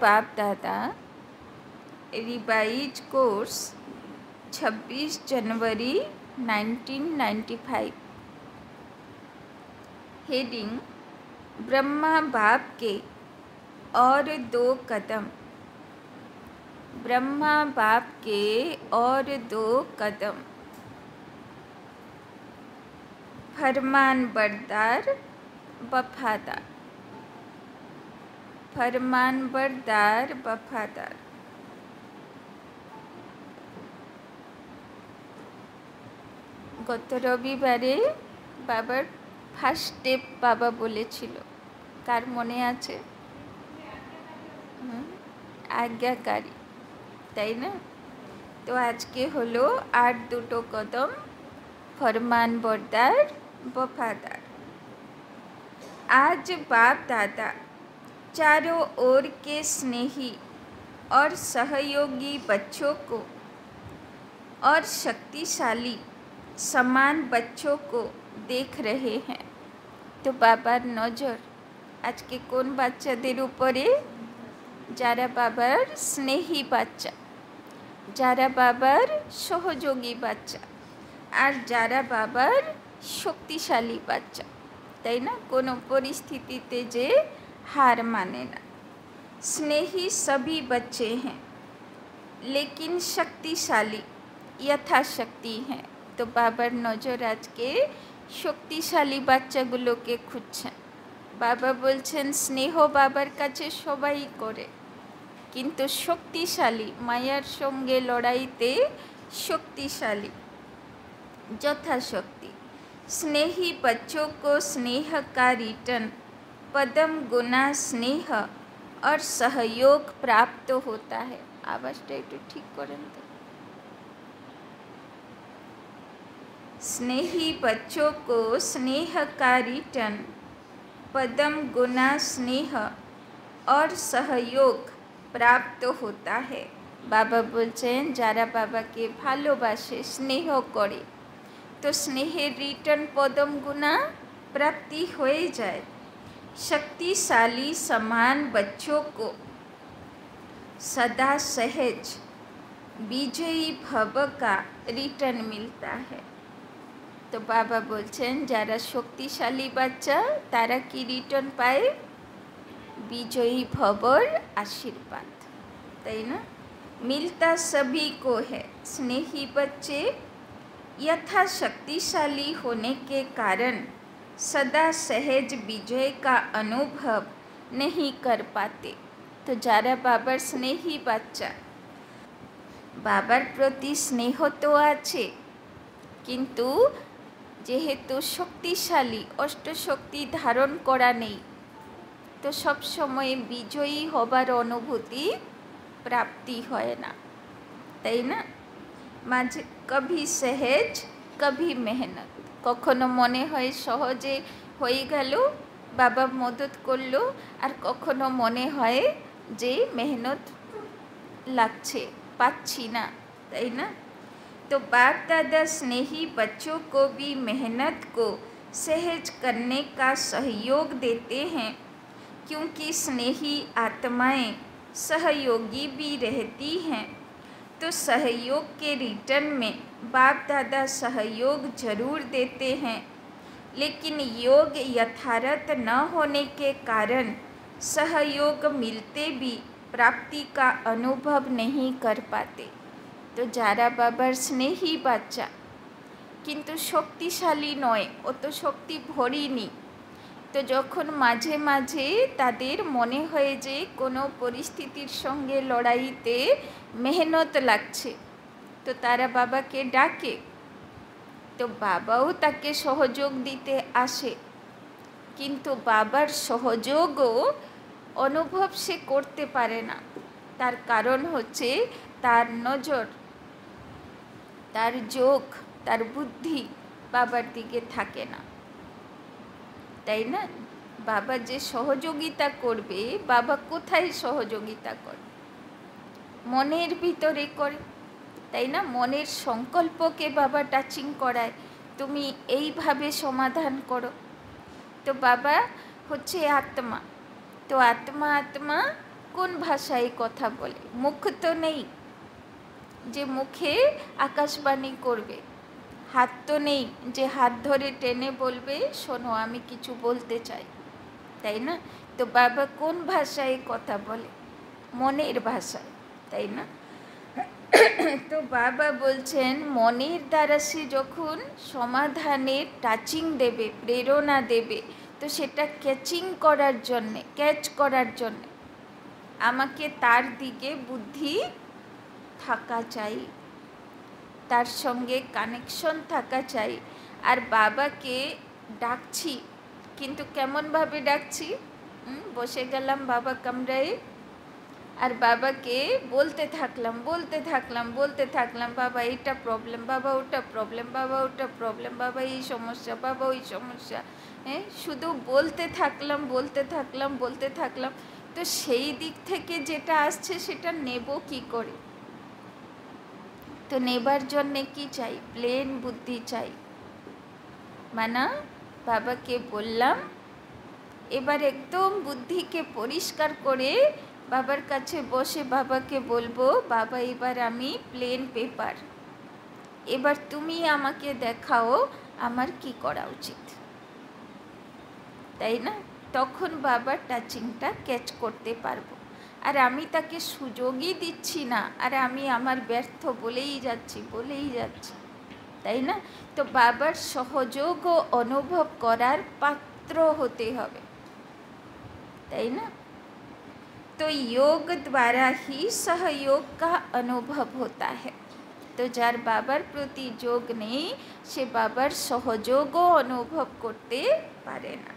बाप दादा revise course 26 जनवरी 1995। Heading Brahma बाप के और 2 कदम। ब्रह्मा बाप के और 2 कदम। फरमान बरदार वफादार। फरमान बरदार वफादार। गत रविवारे बाबार फार्स्ट स्टेप बाबा बोलेছিল, कार मने आछे? आज्ञाकारी, ताई ना? तो आज के हलो 8 दुटो कदम, फरमान बरदार वफादार। आज बाप दादा चारों ओर के स्नेही और सहयोगी बच्चों को और शक्तिशाली समान बच्चों को देख रहे हैं। तो बाबार नजर आज के कौन बाच्चादेर उपरे? जारा बाबार स्नेही बाच्चा, जारा बाबार सहयोगी बाच्चा और जारा बाबार शक्तिशाली बाच्चा, ताई ना? कोनो परिस्थितिते जे हार माने ना। स्नेही सभी बच्चे हैं, लेकिन शक्तिशाली यथाशक्ति हैं। तो बाबार नजर आज के शक्तिशाली बाच्चागुलोके खुঁজছেন। बाबा बोलছেন स्नेह बाबार काছে সবাই করে, কিন্তু शक्तिशाली मायार संगे लड़ाईते शक्तिशाली यथाशक्ति। स्नेही बच्चों को स्नेह का रिटर्न पदम गुना स्नेह और सहयोग प्राप्त होता है। आवाज़टा एकटु ठीक करें तो। स्नेही बच्चों को स्नेह का रिटर्न पदम गुना स्नेह और सहयोग प्राप्त होता है। बाबा बोलছেন যারা বাবাকে ভালোবাসে স্নেহ করে, तो स्नेहेर रिटर्न पदम गुना प्राप्ति हो जाए। शक्तिशाली समान बच्चों को सदा सहज विजयी भव का रिटर्न मिलता है। तो बाबा बोलছেন যারা शक्तिशाली बच्चा तारा की रिटर्न पाए? विजयी भवर आशीर्वाद, ताई ना? मिलता सभी को है। स्नेही बच्चे यथा शक्तिशाली होने के कारण सदा सहज विजय का अनुभव नहीं कर पाते। तो जारा बाबार स्नेही बच्चा, बाबार प्रति स्नेह तो आछे, किन्तु जेहेतु शक्तिशाली अष्टशक्ति धारण करा नहीं, तो सब समय विजयी हबार अनुभूति प्राप्ति है ना, ताई ना? माझे कभी सहज कभी मेहनत, कखनो मने हय सहजे हये गेल बाबा मदद करलो, और कखनो मने हय जे मेहनत लागछे पाচ্ছি ना, ताई ना? तो बाप दादा स्नेही बच्चों को भी मेहनत को सहज करने का सहयोग देते हैं, क्योंकि स्नेही आत्माएं सहयोगी भी रहती हैं। तो सहयोग के रिटर्न में बाप दादा सहयोग जरूर देते हैं, लेकिन योग यथार्थ न होने के कारण सहयोग मिलते भी प्राप्ति का अनुभव नहीं कर पाते। तो जारा बाबार स्नेही बाच्चा किन्तु शक्तिशाली नय, अत शक्ति भरिनी। तो जखन माझे माझे तादेर मने हय जे कोनो परिस्थितिर संगे लड़ाईते मेहनत लागछे, तो तारा बाबाके डाके, तो बाबाओ ताके सहयोग दिते आसे, किन्तु बाबार सहयोगो अनुभव से करते पारे ना। तार कारण होच्छे तार नजर, तार चोख, तार बुद्धि बाबार दिके थाके ना, ताई ना? बाबा जे सहयोगिता करबे, बाबा कोथाय सहयोगिता करे? मनेर भितरे करे, ताई ना? मनेर संकल्पके बाबा टाचिंग कराय, तुमी एइभावे समाधान करो। तो बाबा होच्छे आत्मा, तो आत्मा आत्मा কোন ভাষায় কথা বলে? মুখ তো নেই যে মুখে আকাশবাণী করবে, হাত তো নেই যে হাত ধরে টেনে বলবে শোনো আমি কিছু বলতে চাই, তাই না? তো বাবা কোন ভাষায় কথা বলে? মনের ভাষায়, তাই না? তো বাবা বলছেন মনের দ্বারা সে যখন সমাধানের টাচিং দেবে, প্রেরণা দেবে, তো সেটা ক্যাচিং করার জন্যে, ক্যাচ করার জন্যে আমাকে তার দিকে বুদ্ধি থাকা চাই, তার সঙ্গে কানেকশন থাকা চাই। আর বাবাকে ডাকছি, কিন্তু কেমনভাবে ডাকছি? বসে গেলাম বাবা কামরায়, আর বাবাকে বলতে থাকলাম বাবা এইটা প্রবলেম, বাবা ওটা প্রবলেম, বাবা ওটা প্রবলেম, বাবা এই সমস্যা, বাবা ওই সমস্যা, হ্যাঁ, শুধু বলতে থাকলাম। তো সেই দিক থেকে যেটা আসছে সেটা নেব কি করে? তো নেবার জন্যে কি চাই? প্লেন বুদ্ধি চাই। মানা বাবাকে বললাম, এবার একদম বুদ্ধিকে পরিষ্কার করে বাবার কাছে বসে বাবাকে বলবো, বাবা এবার আমি প্লেন পেপার, এবার তুমি আমাকে দেখাও আমার কি করা উচিত, তাই না? তখন বাবার টাচিংটা ক্যাচ করতে পারবো। আর আমি তাকে সুযোগই দিচ্ছি না, আর আমি আমার ব্যর্থ বলেই যাচ্ছি, তাই না? তো বাবার সহযোগ ও অনুভব করার পাত্র হতে হবে, তাই না? तो योग द्वारा ही सहयोग का अनुभव होता है। तो जार बाबार प्रति जोग नहीं, से बाबार सहयोगो अनुभव करते पारे ना।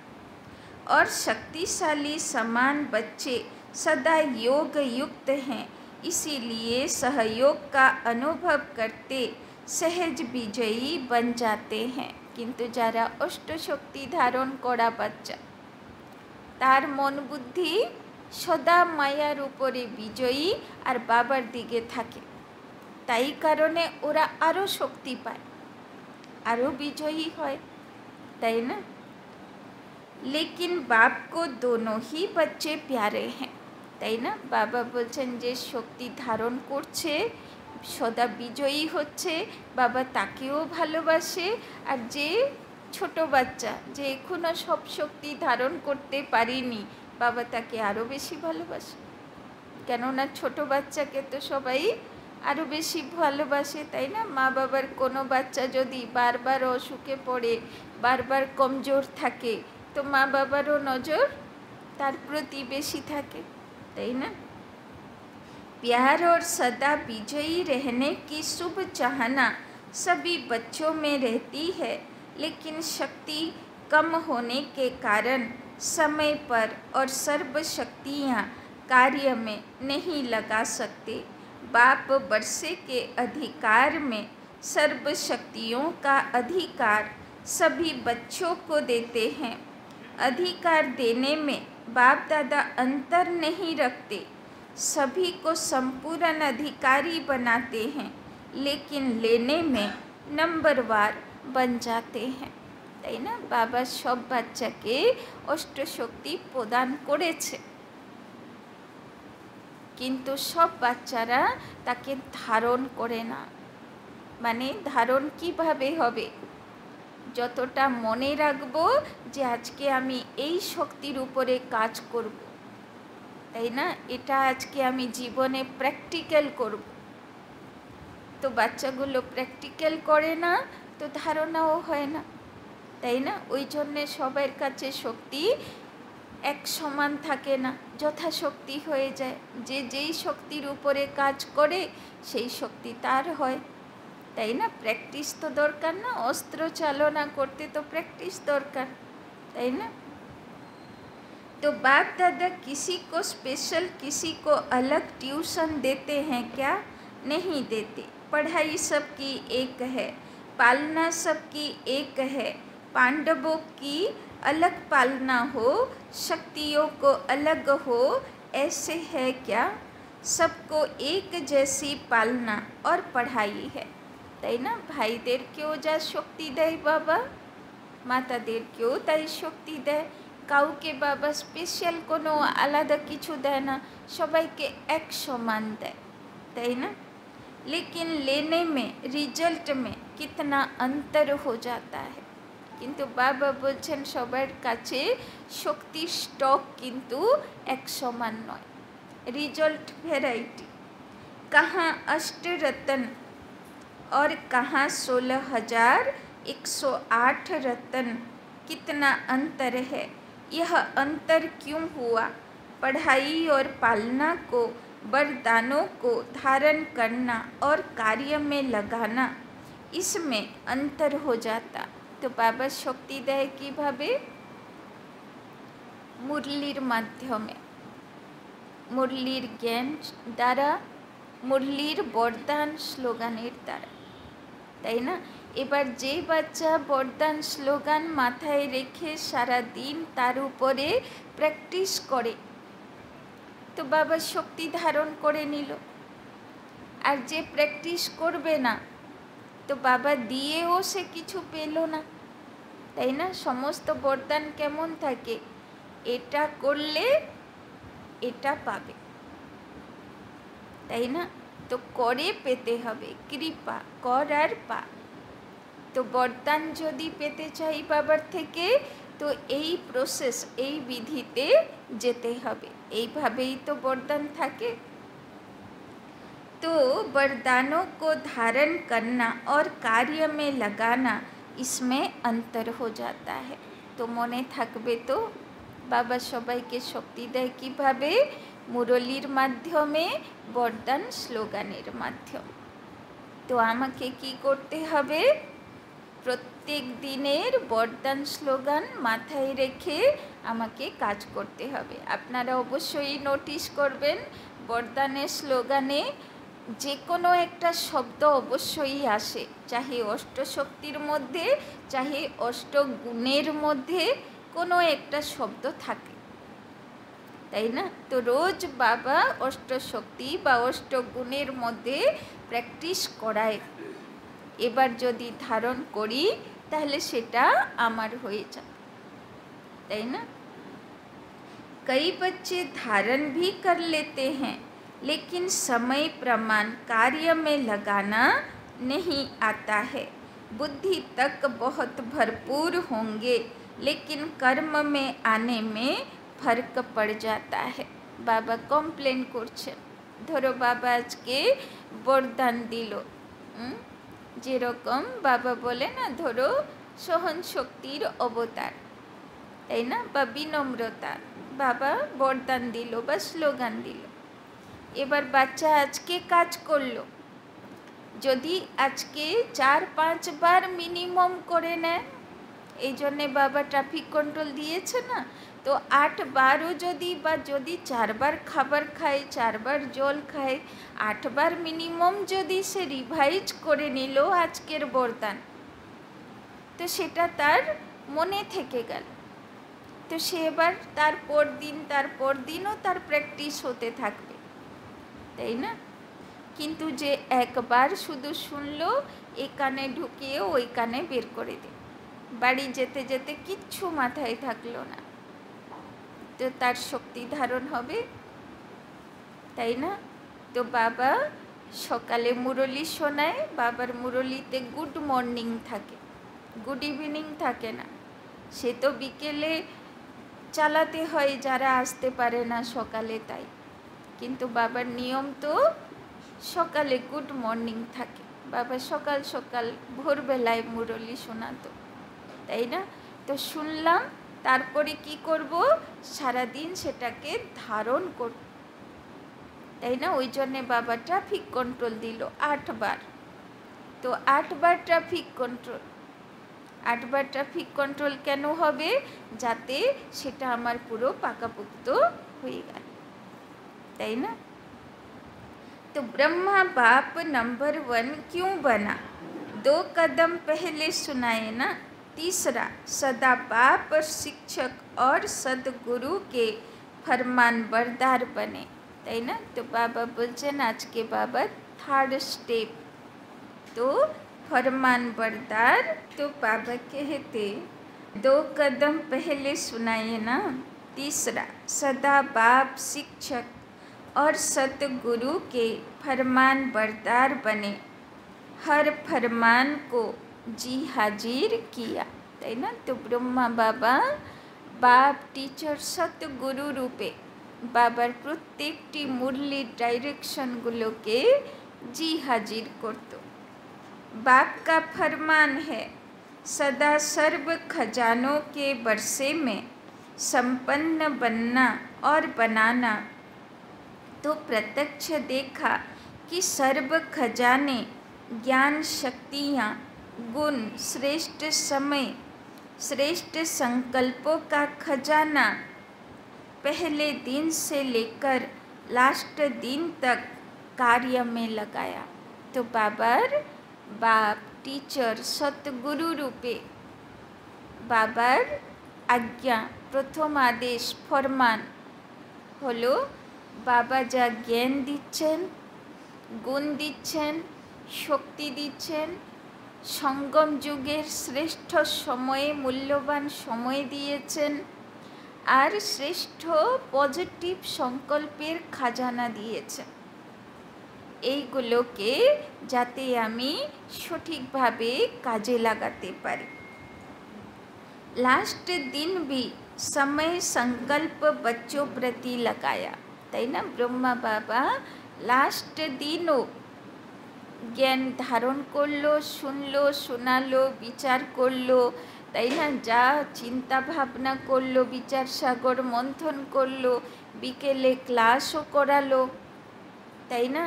और शक्तिशाली समान बच्चे सदा योग युक्त हैं, इसीलिए सहयोग का अनुभव करते सहज विजयी बन जाते हैं। किंतु जारा अष्ट शक्ति धारण करा बच्चा, तार मन बुद्धि सदा मायार उपरे विजयी और बाबार दिके थाके, ताई कारणे ओरा आरो शक्ति पाय, आरो विजयी होय, ताई ना? लेकिन बाप को दोनों ही बच्चे प्यारे हैं, ताई ना? बाबा बोलছেন যে শক্তি ধারণ করছে, সদা বিজয়ী হচ্ছে, বাবা তাকেও ভালোবাসে, আর যে ছোট বাচ্চা যে এখনো সব শক্তি ধারণ করতে পারেনি, বাবা তাকে আরও বেশি ভালোবাসে। কেননা ছোট বাচ্চাকে তো সবাই আরও বেশি ভালোবাসে, তাই না? মা বাবার কোনো বাচ্চা যদি বারবার অসুখে পড়ে, বারবার কমজোর থাকে, তো মা বাবারও নজর তার প্রতি বেশি থাকে, তাই না? प्यार और सदा विजयी रहने की शुभ चाहना सभी बच्चों में रहती है, लेकिन शक्ति कम होने के कारण समय पर और सर्व शक्तियाँ कार्य में नहीं लगा सकते। बाप वर्षे के अधिकार में सर्व शक्तियों का अधिकार सभी बच्चों को देते हैं। अधिकार देने में बाप दादा अंतर नहीं रखते, सभी को संपूर्ण अधिकारी बनाते हैं, लेकिन लेने में नंबरवार बन जाते हैं, তাই না? বাবা সব বাচ্চাকে অষ্ট শক্তি প্রদান করেছে, কিন্তু সব বাচ্চারা তাকে ধারণ করে না। মানে ধারণ কিভাবে হবে? যতটা মনে রাখবো যে আজকে আমি এই শক্তির উপরে কাজ করব, তাই না? এটা আজকে আমি জীবনে প্র্যাকটিক্যাল করব, তো বাচ্চাগুলো প্র্যাকটিক্যাল করে না, তো ধারণাও হয় না, তাই না? ওই জন্যে সবার কাছে শক্তি এক সমান থাকে না, যথাশক্তি হয়ে যায়। যে যেই শক্তির উপরে কাজ করে সেই শক্তি তার হয়, তাই না? প্র্যাকটিস তো দরকার না, অস্ত্র চালনা করতে তো প্র্যাকটিস দরকার, তাই না? तो बाप दादा किसी को स्पेशल, किसी को अलग ट्यूशन देते हैं क्या? नहीं देते। पढ़ाई सबकी एक है, पालना सबकी एक है। पांडवों की अलग पालना हो, शक्तियों को अलग हो, ऐसे है क्या? सबको एक जैसी पालना और पढ़ाई है, তাই না? ভাইদেরকেও যা শক্তি দেয় বাবা, মাতাদেরকেও তাই শক্তি দেয়, কাউকে বাবা স্পেশাল কোনো আলাদা কিছু দেয় না, সবাইকে এক সমান দেয়, তাই না? लेकिन लेने में रिजल्ट में कितना अंतर हो जाता है। किंतु बाबा बोलছেন সবার কাছে শক্তির স্টক কিন্তু এক সমান নয়, रिजल्ट वैरायटी। कहाँ अष्ट रतन और कहाँ 16,108 रतन, कितना अंतर है। यह अंतर क्यों हुआ? पढ़ाई और पालना को, वरदानों को धारण करना और कार्य में लगाना, इसमें अंतर हो जाता। तो बाबा शक्ति देय किभाबे? मुरलीर माध्यमे, मुरलीर ज्ञान द्वारा, मुरलीर बरदान स्लोगानेर द्वारा, তাই না? এবার যে বাচ্চা বরদান স্লোগান মাথায় রেখে সারা দিন তার উপরে প্র্যাকটিস করে, তো বাবা শক্তি ধারণ করে নিল। আর যে প্র্যাকটিস করবে না, তো বাবা দিয়েও সে কিছু পেল না, তাই না? সমস্ত বরদান কেমন থাকে? এটা করলে এটা পাবে, তাই না? তো করে পেতে হবে, কৃপা কর আর পা। তো বরদান যদি পেতে চাই বাবার থেকে, তো এই প্রসেস, এই বিধিতে যেতে হবে, এইভাবেই তো বরদান থাকে। तो वरदानों को धारण करना और कार्य में लगाना, इसमें अंतर हो जाता है। तो মনে থাকবে তো বাবা সবাইকে শক্তি দেয় কিভাবে? মুরলীর মাধ্যমে, বরদান স্লোগানের মাধ্যমে। তো আমাকে কি করতে হবে? প্রত্যেক দিনের বরদান স্লোগান মাথায় রেখে আমাকে কাজ করতে হবে। আপনারা অবশ্যই নোটিশ করবেন, বরদানের স্লোগানে যে কোনো একটা শব্দ অবশ্যই আসে, চাহে অষ্টশক্তির মধ্যে, চাহে অষ্টগুণের মধ্যে কোনো একটা শব্দ থাকে, তাই না? তো রোজ বাবা অষ্টশক্তি বা অষ্টগুণের মধ্যে প্র্যাকটিস করায়। এবার যদি ধারণ করি তাহলে সেটা আমার হয়ে যায়, তাই না? कई बच्चे धारण भी कर लेते हैं, लेकिन समय प्रमाण कार्य में लगाना नहीं आता है। बुद्धि तक बहुत भरपूर होंगे, लेकिन कर्म में आने में फर्क पड़ जाता है। बाबा कमप्लेन करছেন, ধরো বাবা আজকে বরদান দিল, যেরকম বাবা বলে না, ধরো সহন শক্তির অবতার, তাই না? বা বিনম্রতা, বাবা বরদান দিল বা স্লোগান দিল। এবার বাচ্চা আজকে কাজ করলো, যদি আজকে 4-5 বার মিনিমাম করে নেয়, এই জন্যে বাবা ট্রাফিক কন্ট্রোল দিয়েছে না, তো 8 বারও যদি, বা যদি 4 বার খাবার খায়, 4 বার জল খায়, 8 বার মিনিমাম যদি সে রিভাইজ করে নিল আজকের বরদান, তো সেটা তার মনে থেকে গেল। তো সে এবার তারপর দিনও তার প্র্যাকটিস হতে থাকবে, তাই না? কিন্তু যে একবার শুধু শুনলো, এই কানে ঢুকিয়ে ওই কানে বের করে দে, বাড়ি যেতে যেতে কিচ্ছু মাথায় থাকলো না, তো তার শক্তি ধারণ হবে, তাই না? তো বাবা সকালে মুরলি শোনায়, বাবার মুরলিতে গুড মর্নিং থাকে, গুড ইভিনিং থাকে না। সে তো বিকেলে চালাতে হয় যারা আসতে পারে না সকালে, তাই। কিন্তু বাবার নিয়ম তো সকালে গুড মর্নিং থাকে, বাবা সকাল সকাল ভোরবেলায় মুরলি শোনাতো, তাই না? তো শুনলাম, তারপরে কি করব? সারাদিন সেটাকে ধারণ করব, তাই না? ওই জন্যে বাবা ট্রাফিক কন্ট্রোল দিল 8 বার। তো 8 বার ট্রাফিক কন্ট্রোল, 8 বার ট্রাফিক কন্ট্রোল কেন হবে? যাতে সেটা আমার পুরো পাকাপোক্ত হয়ে গেল, তাই না? तो ब्रह्मा बाप नंबर 1 क्यों बना? 2 कदम पहले सुनाए ना। तीसरा, सदा बाप शिक्षक और सदगुरु के फरमान बरदार बने, তাই না? তো বাবা বলছেন আজকে বাবা 3rd स्टेप, तो फरमान बरदार। तो बाबा कहते 2 कदम पहले सुनाइए ना। तीसरा, सदा बाप, शिक्षक और सतगुरु के फरमान बरदार बने, हर फरमान को जी हाजिर किया, তাই না? তো ব্রহ্মা বাবা বাপ, টিচার, সতগুরু রূপে বাবার প্রত্যেকটি মুরলির ডাইরেকশনগুলোকে जी हाजिर করত। बाप का फरमान है, सदा सर्व खजानों के बरसे में संपन्न बनना और बनाना। तो प्रत्यक्ष देखा कि सर्व खजाने, ज्ञान शक्तियाँ, गुण, श्रेष्ठ समय, श्रेष्ठ संकल्पों का खजाना पहले दिन से लेकर लास्ट दिन तक कार्य में लगाया। तो बाबर बाप, टीचर, सतगुरु रूपे बाবার আজ্ঞা, প্রথম আদেশ, ফরমান হলো বাবা যা জ্ঞান দিচ্ছেন, গুণ দিচ্ছেন, শক্তি দিচ্ছেন, সঙ্গম যুগের শ্রেষ্ঠ সময়ে মূল্যবান সময় দিয়েছেন, আর শ্রেষ্ঠ পজিটিভ সংকল্পের খাজানা দিয়েছেন। এইগুলোকে যাতে আমি সঠিকভাবে কাজে লাগাতে পারি। लास्ट दिन भी समय संकल्प बच्चों प्रति लगाया, তাই না? ব্রহ্মা বাবা লাস্ট দিনও জ্ঞান ধারণ করলো, শুনলো, শোনালো, বিচার করলো, তাই না? যা চিন্তা ভাবনা করলো, বিচার সাগর মন্থন করলো, বিকেলে ক্লাসও করালো, তাই না?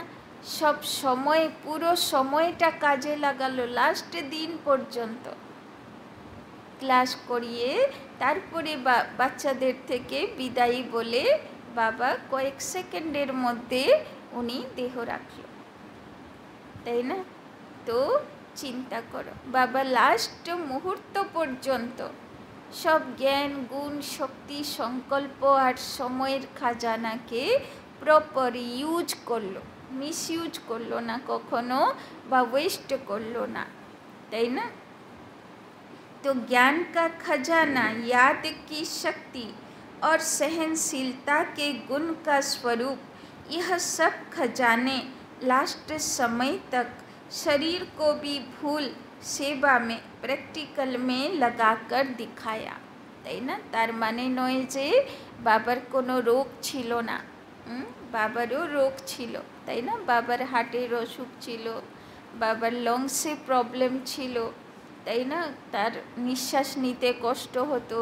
সব সময়, পুরো সময়টা কাজে লাগালো লাস্ট দিন পর্যন্ত। ক্লাস করিয়ে তারপরে বাচ্চাদের থেকে বিদায়ী বলে বাবা কয়েক সেকেন্ডের মধ্যে উনি দেহ রাখল, তাই না? তো চিন্তা করো, বাবা লাস্ট মুহূর্ত পর্যন্ত সব জ্ঞান, গুণ, শক্তি, সংকল্প আর সময়ের খাজানাকে প্রপার ইউজ করলো, মিসইউজ করলো না কখনো, বা ওয়েস্ট করলো না, তাই না? तो ज्ञान का खजाना, याद की शक्ति और सहनशीलता के गुण का स्वरूप, यह सब खजाने लास्ट समय तक शरीर को भी भूल सेवा में प्रैक्टिकल में लगाकर दिखाया, তাই না? তার মানে নয় যে বাবার কোনো রোগ ছিল না, বাবারও রোগ ছিল, তাই না? বাবার হার্টের অসুখ ছিল, বাবার লংসে প্রবলেম ছিল, তাই না? তার নিঃশ্বাস নিতে কষ্ট হতো,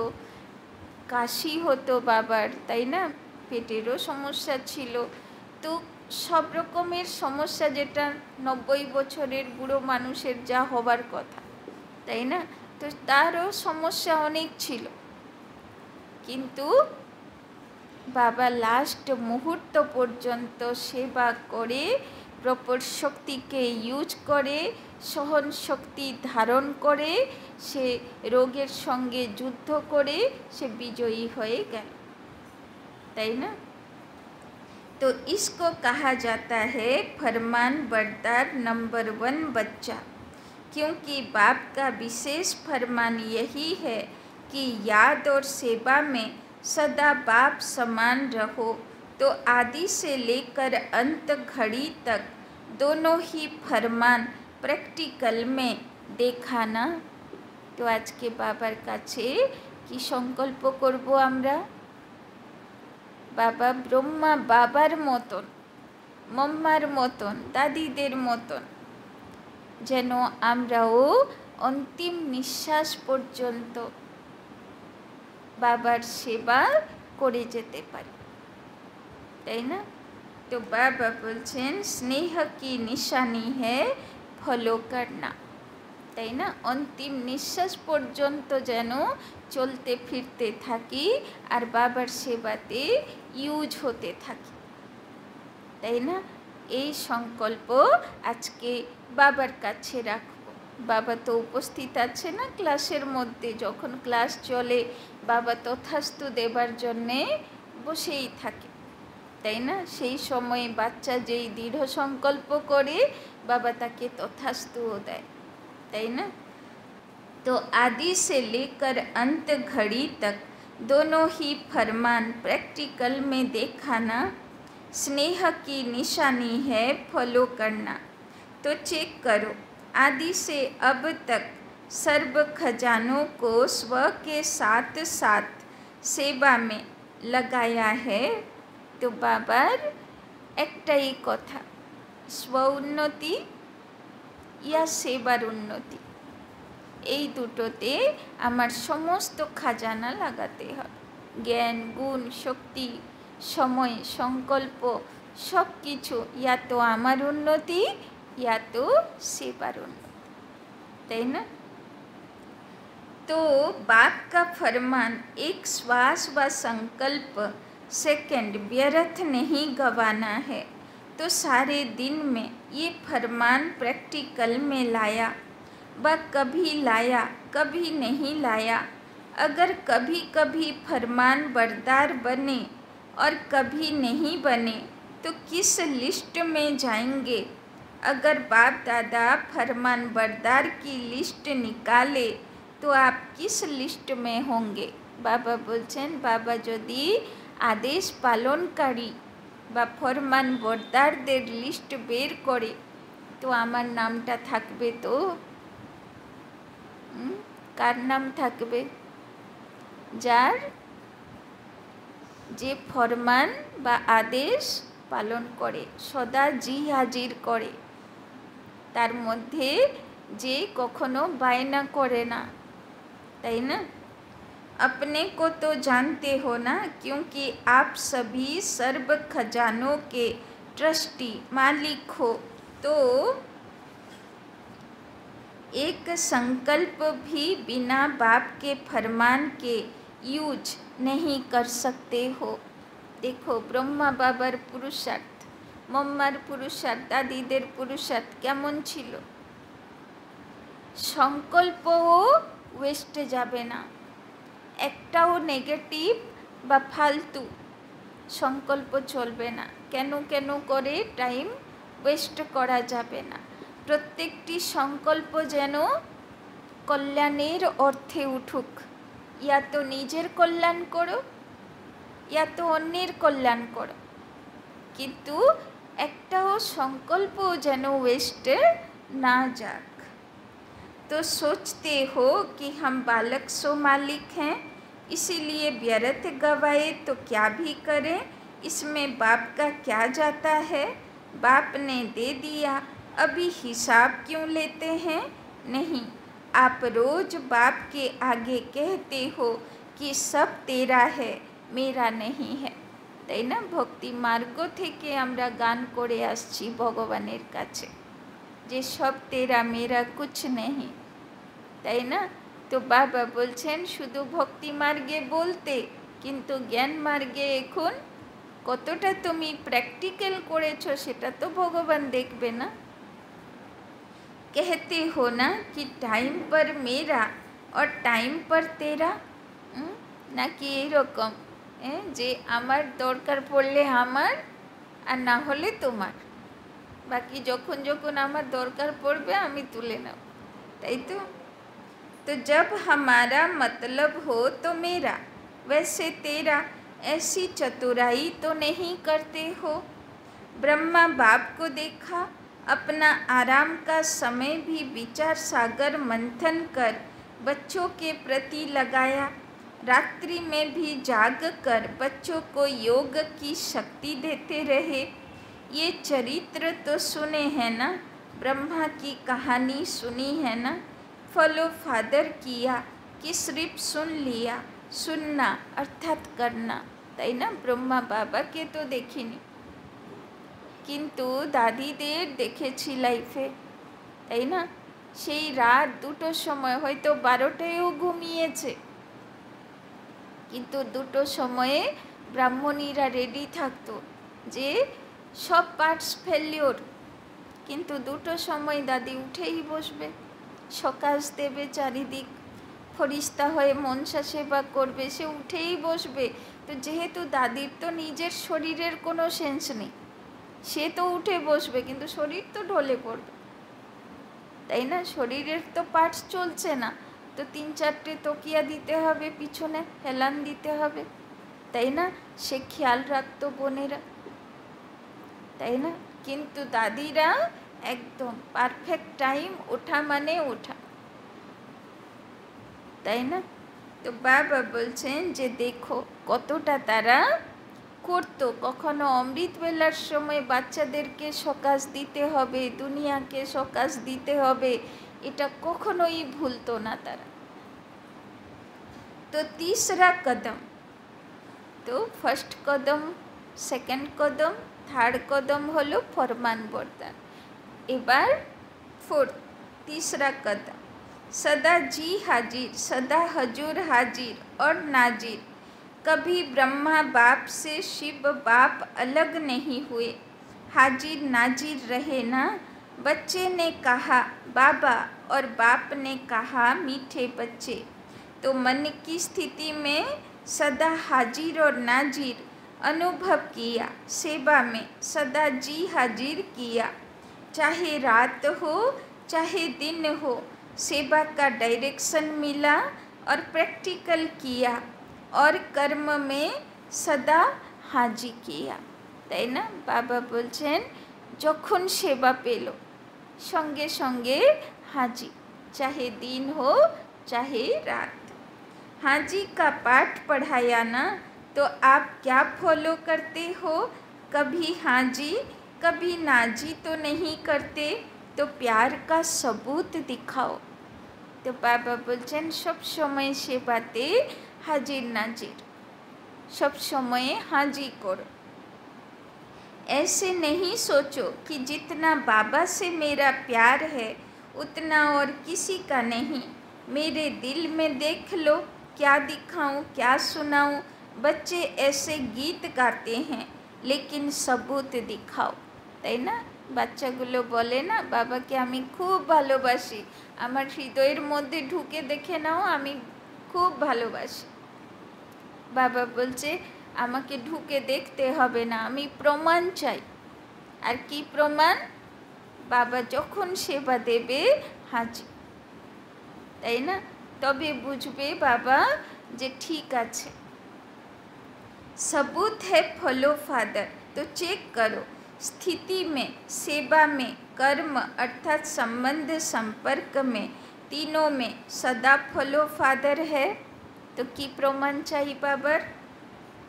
কাশি হতো বাবার, তাই না? পেটেরও সমস্যা ছিল। তো সব রকমের সমস্যা, যেটা 90 বছরের বুড়ো মানুষের যা হবার কথা, তাই না? তো তারও সমস্যা অনেক ছিল, কিন্তু বাবা লাস্ট মুহূর্ত পর্যন্ত সেবা করে, প্রপার শক্তিকে ইউজ করে, সহন শক্তি ধারণ করে, সে রোগের সঙ্গে যুদ্ধ করে সে বিজয়ী হয়ে গেল, তাই না? तो इसको कहा जाता है फरमान बरदार नंबर 1 बच्चा, क्योंकि बाप का विशेष फरमान यही है कि याद और सेवा में सदा बाप समान रहो। तो आदि से लेकर अंत घड़ी तक दोनों ही फरमान প্র্যাকটিক্যাল মে দেখা না। তো আজকে বাবার কাছে কি সংকল্প করব আমরা? বাবা ব্রহ্মা বাবার মতন, মাম্মার মতন, দাদিদের মতন যেন আমরাও অন্তিম নিঃশ্বাস পর্যন্ত বাবার সেবা করে যেতে পারি, তাই না? তো বাবা বলছেন স্নেহ কি নিশানি হ্যায় ফলো করনা, তাই না? অন্তিম নিঃশ্বাস পর্যন্ত যেন চলতে ফিরতে থাকি আর বাবার সেবাতে ইউজ হতে থাকি, তাই না? এই সংকল্প আজকে বাবার কাছে রাখবো। বাবা তো উপস্থিত আছে না ক্লাসের মধ্যে, যখন ক্লাস চলে বাবা তথাস্তু দেবার জন্যে বসেই থাকে, তাই না? সেই সময়ে বাচ্চা যেই দৃঢ় সংকল্প করে বাবা তাকে তথাস্তুও দেয়, তাই না? तो आदि से लेकर अंत घड़ी तक दोनों ही फरमान प्रैक्टिकल में देखाना स्नेह की निशानी है, फॉलो करना। तो चेक करो, आदि से अब तक सर्व खजानों को स्व के साथ साथ सेवा में लगाया है। तो बाबार एकटाई कथा, स्व उन्नति या सेवार उन्नति, এই দুটোতে আমার সমস্ত খাজানা লাগাতে হয়। জ্ঞান, গুণ, শক্তি, সময়, সংকল্প सब किछु या तो আমার उन्नति या तो सेवार उन्नति, तै ना। तो बाप का फरमान एक श्वास व संकल्प सेकंड व्यर्थ नहीं गंवाना है। तो सारे दिन में ये फरमान प्रैक्टिकल में लाया, वह कभी लाया कभी नहीं लाया। अगर कभी कभी फरमान बरदार बने और कभी नहीं बने तो किस लिस्ट में जाएंगे। अगर बाप दादा फरमान बरदार की लिस्ट निकाले तो आप किस लिस्ट में होंगे। बाबा बोलছেন, बाबा यदि आदेश पालनकारी বা फरमान बरदारদের लिस्ट बेर करे तो आमार नामटा थाकबे। तो कार नाम थाकबे, जार जे फरमान बा आदेश पालन करे, सदा जी हाजिर करे, तार मध्य जे कखनो बायना करे ना, ताई ना। अपने को तो जानते हो ना, क्योंकि आप सभी सर्व खजानों के ट्रस्टी मालिक हो। तो एक संकल्प भी बिना बाप के फरमान के यूज नहीं कर सकते हो। देखो ब्रह्मा बाबार पुरुषार्थ, मम्मार पुरुषार्थ, दादीदेर पुरुषार्थ केमन छिलो। संकल्पও वेस्ट जाबे ना, एकटाओ नेगेटिव बा फालतू संकल्प चलबे ना। केनो केनो करे टाइम वेस्ट करा जाबे ना। प्रत्येकटी संकल्प जेन कल्याणेर अर्थे उठुक। या तो निजेर कल्याण करो या तो अन्येर कल्याण करो, किन्तु एकटाओ संकल्प जेन वेस्ट ना जाक। तो सोचते हो कि हम बालक सो मालिक हैं, इसीलिए व्यर्थ गवाए तो क्या भी करें, इसमें बाप का क्या जाता है। बाप ने दे दिया, अभी हिसाब क्यों लेते हैं। नहीं, आप रोज बाप के आगे कहते हो कि सब तेरा है, मेरा नहीं है। ताई ना, भक्ति मार्ग थेके आमरा गान करे आसछि भगवानेर काछे जे सब तेरा मेरा कुछ नहीं, ताई ना। तो बाबा बोलছেন शुधु भक्ति मार्गे बोलते, किन्तु ज्ञान मार्गे एखन कतटा तुमी प्रैक्टिकल करेছো सेटा तो भगवान देखबे ना। कहते हो ना कि टाइम पर मेरा और टाइम पर तेरा, ना कि এই রকম যে আমার দরকার পড়লে আমার আর না হলে তোমার, বাকি যখন যখন আমার দরকার পড়বে আমি তুলে নেব, তাই তো। तो जब हमारा मतलब हो तो मेरा, वैसे तेरा, ऐसी चतुराई तो नहीं करते हो। ब्रह्मा बाप को देखा, अपना आराम का समय भी विचार सागर मंथन कर बच्चों के प्रति लगाया। रात्रि में भी जाग कर बच्चों को योग की शक्ति देते रहे। ये चरित्र तो सुने हैं ना, ब्रह्मा की कहानी सुनी है ना। फॉलो फादर किया कि सिर्फ सुन लिया, सुनना अर्थात करना, ताई ना। ब्रह्मा बाबा के तो देखिनी, किन्तु दादीदेर देखेछि लाइफे, ताई ना। सेई रात दुटोर समय हयतो 12टायও घुमिয়েছে, किन्तु दुटोर समये ब्राह्मणीरा रेडी थाकतो जे सब पार्ट्स फेलियर, किन्तु दुटोर समय दादी उठेई बसबे, सकाश देवे चारिदिक, फरिश्ता हये मनसा सेवा करबे, से उठेई बसबे। तो जेहेतु दादिर तो निजेर शरीरेर कोनो सेंस नेই, से तो उठे बसबे, किन्तु शरीर तो ढले पड़बे, ताई ना। शरीरेर तो पार्ट्स चलছে ना, তো 3-4টে তকিয়া দিতে হবে, পিছনে হেলান দিতে হবে, তাই না? সে খেয়াল রাখতো বোনেরা, তাই না? কিন্তু দাদিরা একদম পারফেক্ট টাইম, ওঠা মানে ওঠা, তাই না? তো বাবা বলছেন যে দেখো কতটা তারা করতো। কখনো অমৃত বেলার সময় বাচ্চাদেরকে সকাশ দিতে হবে, দুনিয়াকে সকাশ দিতে হবে, এটা কখনোই ভুলতো না তারা। তো तीसरा कदम, तो फर्स्ट कदम, सेकेंड कदम, थार्ड कदम हलो फरमान बरदान। एबार फोर्थ, तीसरा कदम, सदा जी हाजिर, सदा हजूर हाजिर और नाजिर। कभी ब्रह्मा बाप से शिव बाप अलग नहीं हुए, हाजिर नाजिर रहे ना। बच्चे ने कहा बाबा और बाप ने कहा मीठे बच्चे। तो मन की स्थिति में सदा हाजिर और नाजिर अनुभव किया, सेवा में सदा जी हाजिर किया। चाहे रात हो चाहे दिन हो, सेवा का डायरेक्शन मिला और प्रैक्टिकल किया और कर्म में सदा हाजी किया, তাই না? বাবা বলছেন যখন সেবা পেল সঙ্গে সঙ্গে हाजी, चाहे दिन हो चाहे रात। हाजी का पाठ पढ़ाया ना, तो आप क्या फॉलो करते हो? कभी हाजी कभी नाजी तो नहीं करते, तो प्यार का सबूत दिखाओ। तो बाबा बोलছেন सब समय सेवाते हाजिर नाजिर, सब समय हाजी करो। ऐसे नहीं सोचो कि जितना बाबा से मेरा प्यार है उतना और किसी का नहीं। मेरे दिल में देख लो, क्या दिखाऊं क्या सुनाऊं। बच्चे ऐसे गीत गाते हैं लेकिन सबूत दिखाओ, তাই না? বাচ্চাগুলো বলে না বাবাকে আমি খুব ভালোবাসি, আমার হৃদয়ের মধ্যে ঢুকে দেখে নাও আমি খুব ভালোবাসি। বাবা বলছে আমাকে ঢুকে দেখতে হবে না, আমি প্রমাণ চাই। আর কি প্রমাণ? বাবা যখন সেবা দেবে হাজি, তাই না? তবে বুঝবে বাবা যে ঠিক আছে। सबूत है फॉलो फादर, तो चेक करो स्थिति में, सेवा में, कर्म अर्थात संबंध संपर्क में, तीनों में सदा फॉलो फादर है। तो की प्रमाण चाहिए बाबर?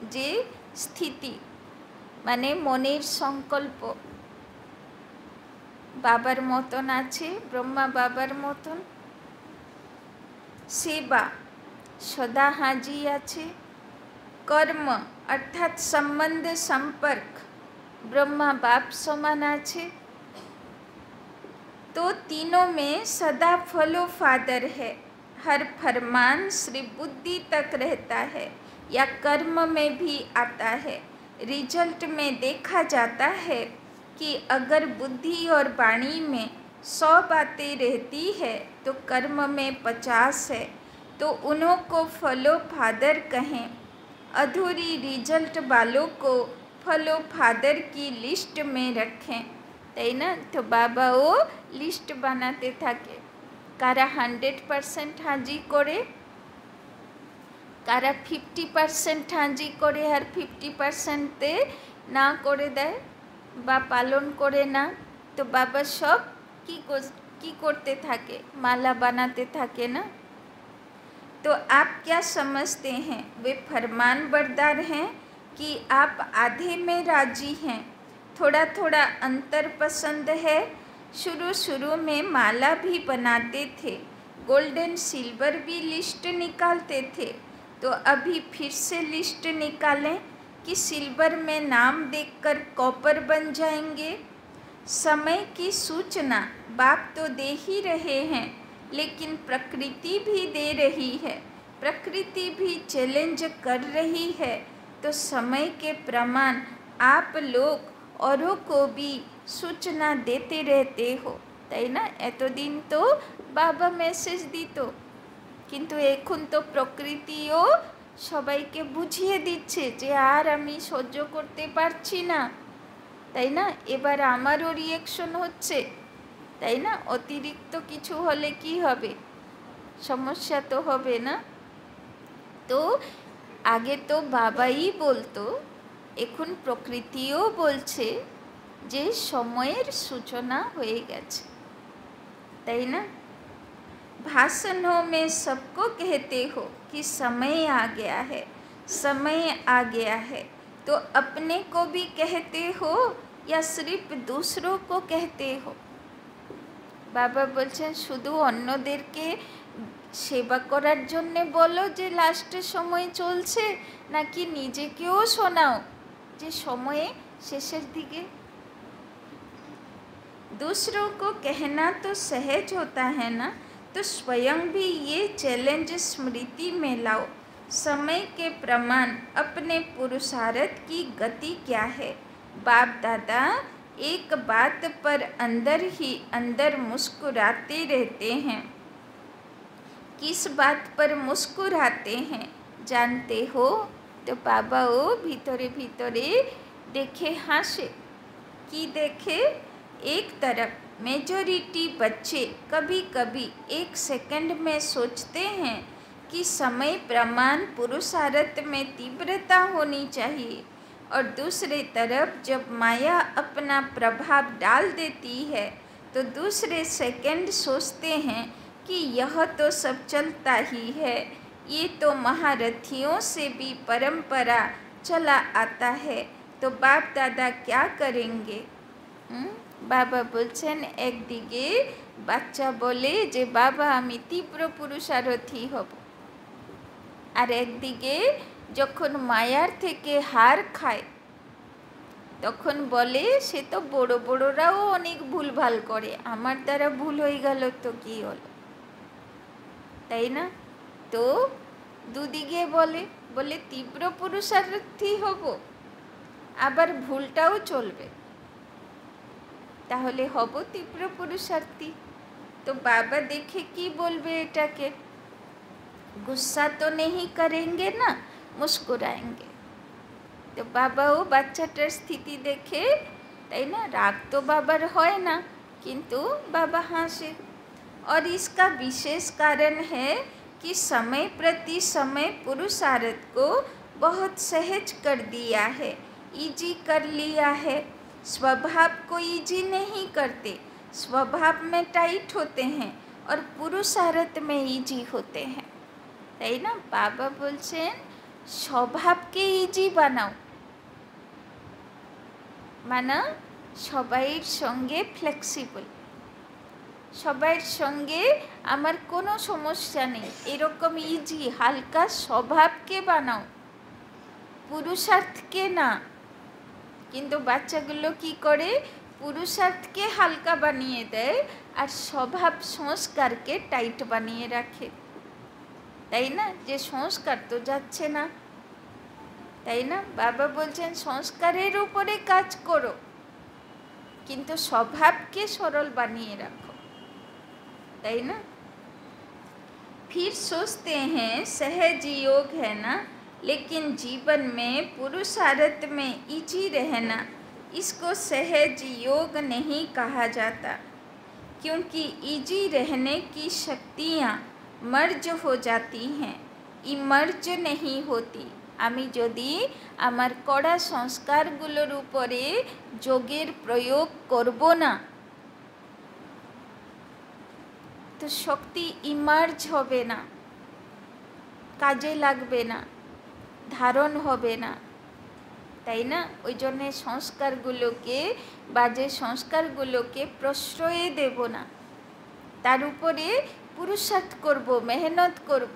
जे स्थिति माने मनेर संकल्प बाबार मतन आछे, ब्रह्मा बाबार मतन। सेवा सदा हाजी आछे। कर्म अर्थात संबंध संपर्क ब्रह्मा बाप समान आछे। तो तीनों में सदा फॉलो फादर है। हर फरमान श्री बुद्धि तक रहता है या कर्म में भी आता है। रिजल्ट में देखा जाता है कि अगर बुद्धि और वाणी में 100 बातें रहती है तो कर्म में 50 है, तो उन्हों को फॉलो फादर कहें। अधूरी रिजल्ट वालों को फॉलो फादर की लिस्ट में रखें, তাই না? তো বাবাও লিস্ট বানাতে থাকে কারা 100% হাজি করে, কারা 50% হাজি করে আর 50%তে না করে দেয় বা পালন করে না। তো বাবা সব কি করতে থাকে? মালা বানাতে থাকে না। तो आप क्या समझते हैं? वे फरमान बरदार हैं कि आप आधे में राजी हैं? थोड़ा थोड़ा अंतर पसंद है। शुरू शुरू में माला भी बनाते थे, गोल्डन सिल्वर भी लिस्ट निकालते थे। तो अभी फिर से लिस्ट निकालें कि सिल्वर में नाम देखकर कॉपर बन जाएंगे। समय की सूचना बाप तो दे ही रहे हैं, लेकिन प्रकृति भी दे रही है, प्रकृति भी चैलेंज कर रही है। तो समय के प्रमाण आप लोग औरों को भी सूचना देते रहते हो, তাই না? এতদিন তো বাবা মেসেজ দিত, কিন্তু এখন তো প্রকৃতিও সবাইকে বুঝিয়ে দিচ্ছে যে আর আমি সহ্য করতে পারছি না, তাই না? এবার আমারও রিঅ্যাকশন হচ্ছে, তাই না? অতিরিক্ত কিছু হলে কি হবে? समस्या तो होबे ना। तो आगे तो बाबाई बोलतो, एखुन प्रकृतिओ बोलछे जे समयेर सूचना होये गेछे, ताई ना। भाषणों में सबको कहते हो कि समय आ गया है, समय आ गया है, तो अपने को भी कहते हो या सिर्फ दूसरों को कहते हो? बाबा बोलছেন শুধু অন্যদেরকে সেবা করার জন্যে বলো যে লাস্টের সময় চলছে, নাকি নিজেকেও শোনাও যে সময়ে শেষের দিকে? दूसरों को कहना तो सहज होता है ना, तो स्वयं भी ये चैलेंज स्मृति में लाओ। समय के प्रमाण अपने पुरुषार्थ की गति क्या है? बाप दादा एक बात पर अंदर ही अंदर मुस्कुराते रहते हैं। किस बात पर मुस्कुराते हैं जानते हो? तो बाबा ओ भीतरे भीतरे देखे हासे कि देखे, एक तरफ मेजॉरिटी बच्चे कभी कभी एक सेकंड में सोचते हैं कि समय प्रमाण पुरुषार्थ में तीव्रता होनी चाहिए, और दूसरे तरफ जब माया अपना प्रभाव डाल देती है तो दूसरे सेकंड सोचते हैं कि यह तो सब चलता ही है, ये तो महारथियों से भी परंपरा चला आता है, तो बाप दादा क्या करेंगे? बाबा बोलছেন একদিকে বাচ্চা বলে যে বাবা আমি তীব্র পুরুষারথী হব, আর একদিকে যখন মায়ার থেকে হার খায় তখন বলে সে তো বড় বড়রাও অনেক ভুলভাল করে, আমার দ্বারা ভুল হয়ে গেল তো কি হলো, তাই না? তো দুদিকে বলে বলে তীব্র পুরুষার্থী হব, আবার ভুলটাও চলবে, তাহলে হব তীব্র পুরুষার্থী। तो बाबा देखे कि बोलबे एटाके, गुस्सा तो नहीं करेंगे ना, मुस्कुराएंगे। तो बाबा वो बाच्चाटार स्थिति देखे, ताई ना, राग तो बाबार होय ना, किन्तु बाबा हासे। और इसका विशेष कारण है कि समय प्रति समय पुरुषार्थ को बहुत सहज कर दिया है, इजी कर लिया है। स्वभाव को इजी नहीं करते, स्वभाव में टाइट होते हैं और पुरुषार्थ में इजी होते हैं, তাই না? বাবা বলছেন স্বভাবকে ইজি বানাও, মানে সবাইয়ের সঙ্গে ফ্লেক্সিবল, সবাইয়ের সঙ্গে আমার কোনো সমস্যা নেই, এরকম ইজি হালকা স্বভাবকে বানাও, পুরুষার্থকে না। কিন্তু বাচ্চাগুলো কি করে? পুরুষার্থকে হালকা বানিয়ে দেয় আর স্বভাব সংস্কারকে টাইট বানিয়ে রাখে, তাই না? যে সংস্কার তো যাচ্ছে না, তাই না? বাবা বলছেন সংস্কারের উপরে কাজ করো, কিন্তু স্বভাবকে সরল বানিয়ে রাখো, তাই না? फिर सोचते हैं सहज योग है ना, लेकिन जीवन में पुरुषार्थ में इजी रहना, इसको सहज योग नहीं कहा जाता, क्योंकि इजी रहने की शक्तियाँ मर्ज हो जाती हैं, इमर्ज नहीं होती। आमी यदि आमार कड़ा संस्कारगुलोर उपरे योगेर प्रयोग करब ना, तो शक्ति इमार्ज होबे ना, काजे लागबे ना, धारण होबे ना, ताई ना? ओई जन्य संस्कारगुलोके बाजे संस्कारगुलोके प्रश्रय देब ना, तार उपरे पुरुषार्थ करब, मेहनत करब,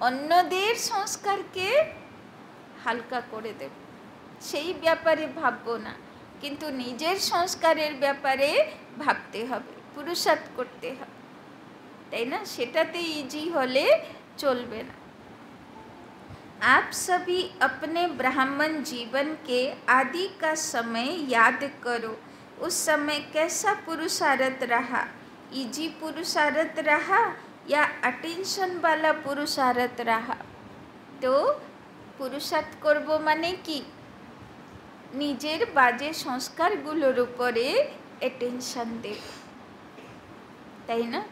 अन्यदेर संस्कारके हालका करे देब, सेई ब्यापारे भाबबो ना, किन्तु निजेर संस्कारेर ब्यापारे भाबते हबे, पुरुषार्थ करते हबे, ताई ना? सेटाते इजी होले चलबे ना। आप सभी अपने ब्राह्मण जीवन के आदि का समय याद करो, उस समय कैसा पुरुषार्थ रहा? इजी पुरुषार्थ रहा या अटेंशन वाला पुरुषार्थ रहा? तो पुरुषार्थ करब माने कि निजेर बाजे संस्कारगुलोर उपरे अटेंशन देब, ताई ना?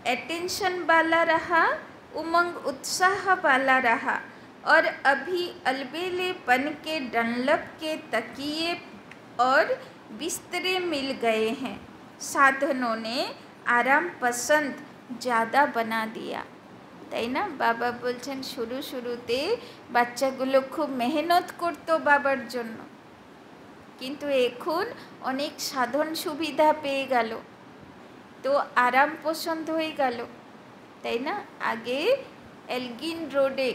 अटेंशन वाला रहा, उमंग उत्साह वाला रहा, और अभी अलबेलेपन के डनलप के तकिए और बिस्तरे मिल गए हैं। साधनों ने आराम पसंद ज़्यादा बना दिया। তাই না? বাবা বলছেন শুরুতে বাচ্চাগুলো খুব মেহনত করতো বাবার জন্য, কিন্তু এখন অনেক সাধন সুবিধা পেয়ে গেল, তো আরাম পছন্দ হয়ে গেল, তাই না? আগে এলগিন রোডে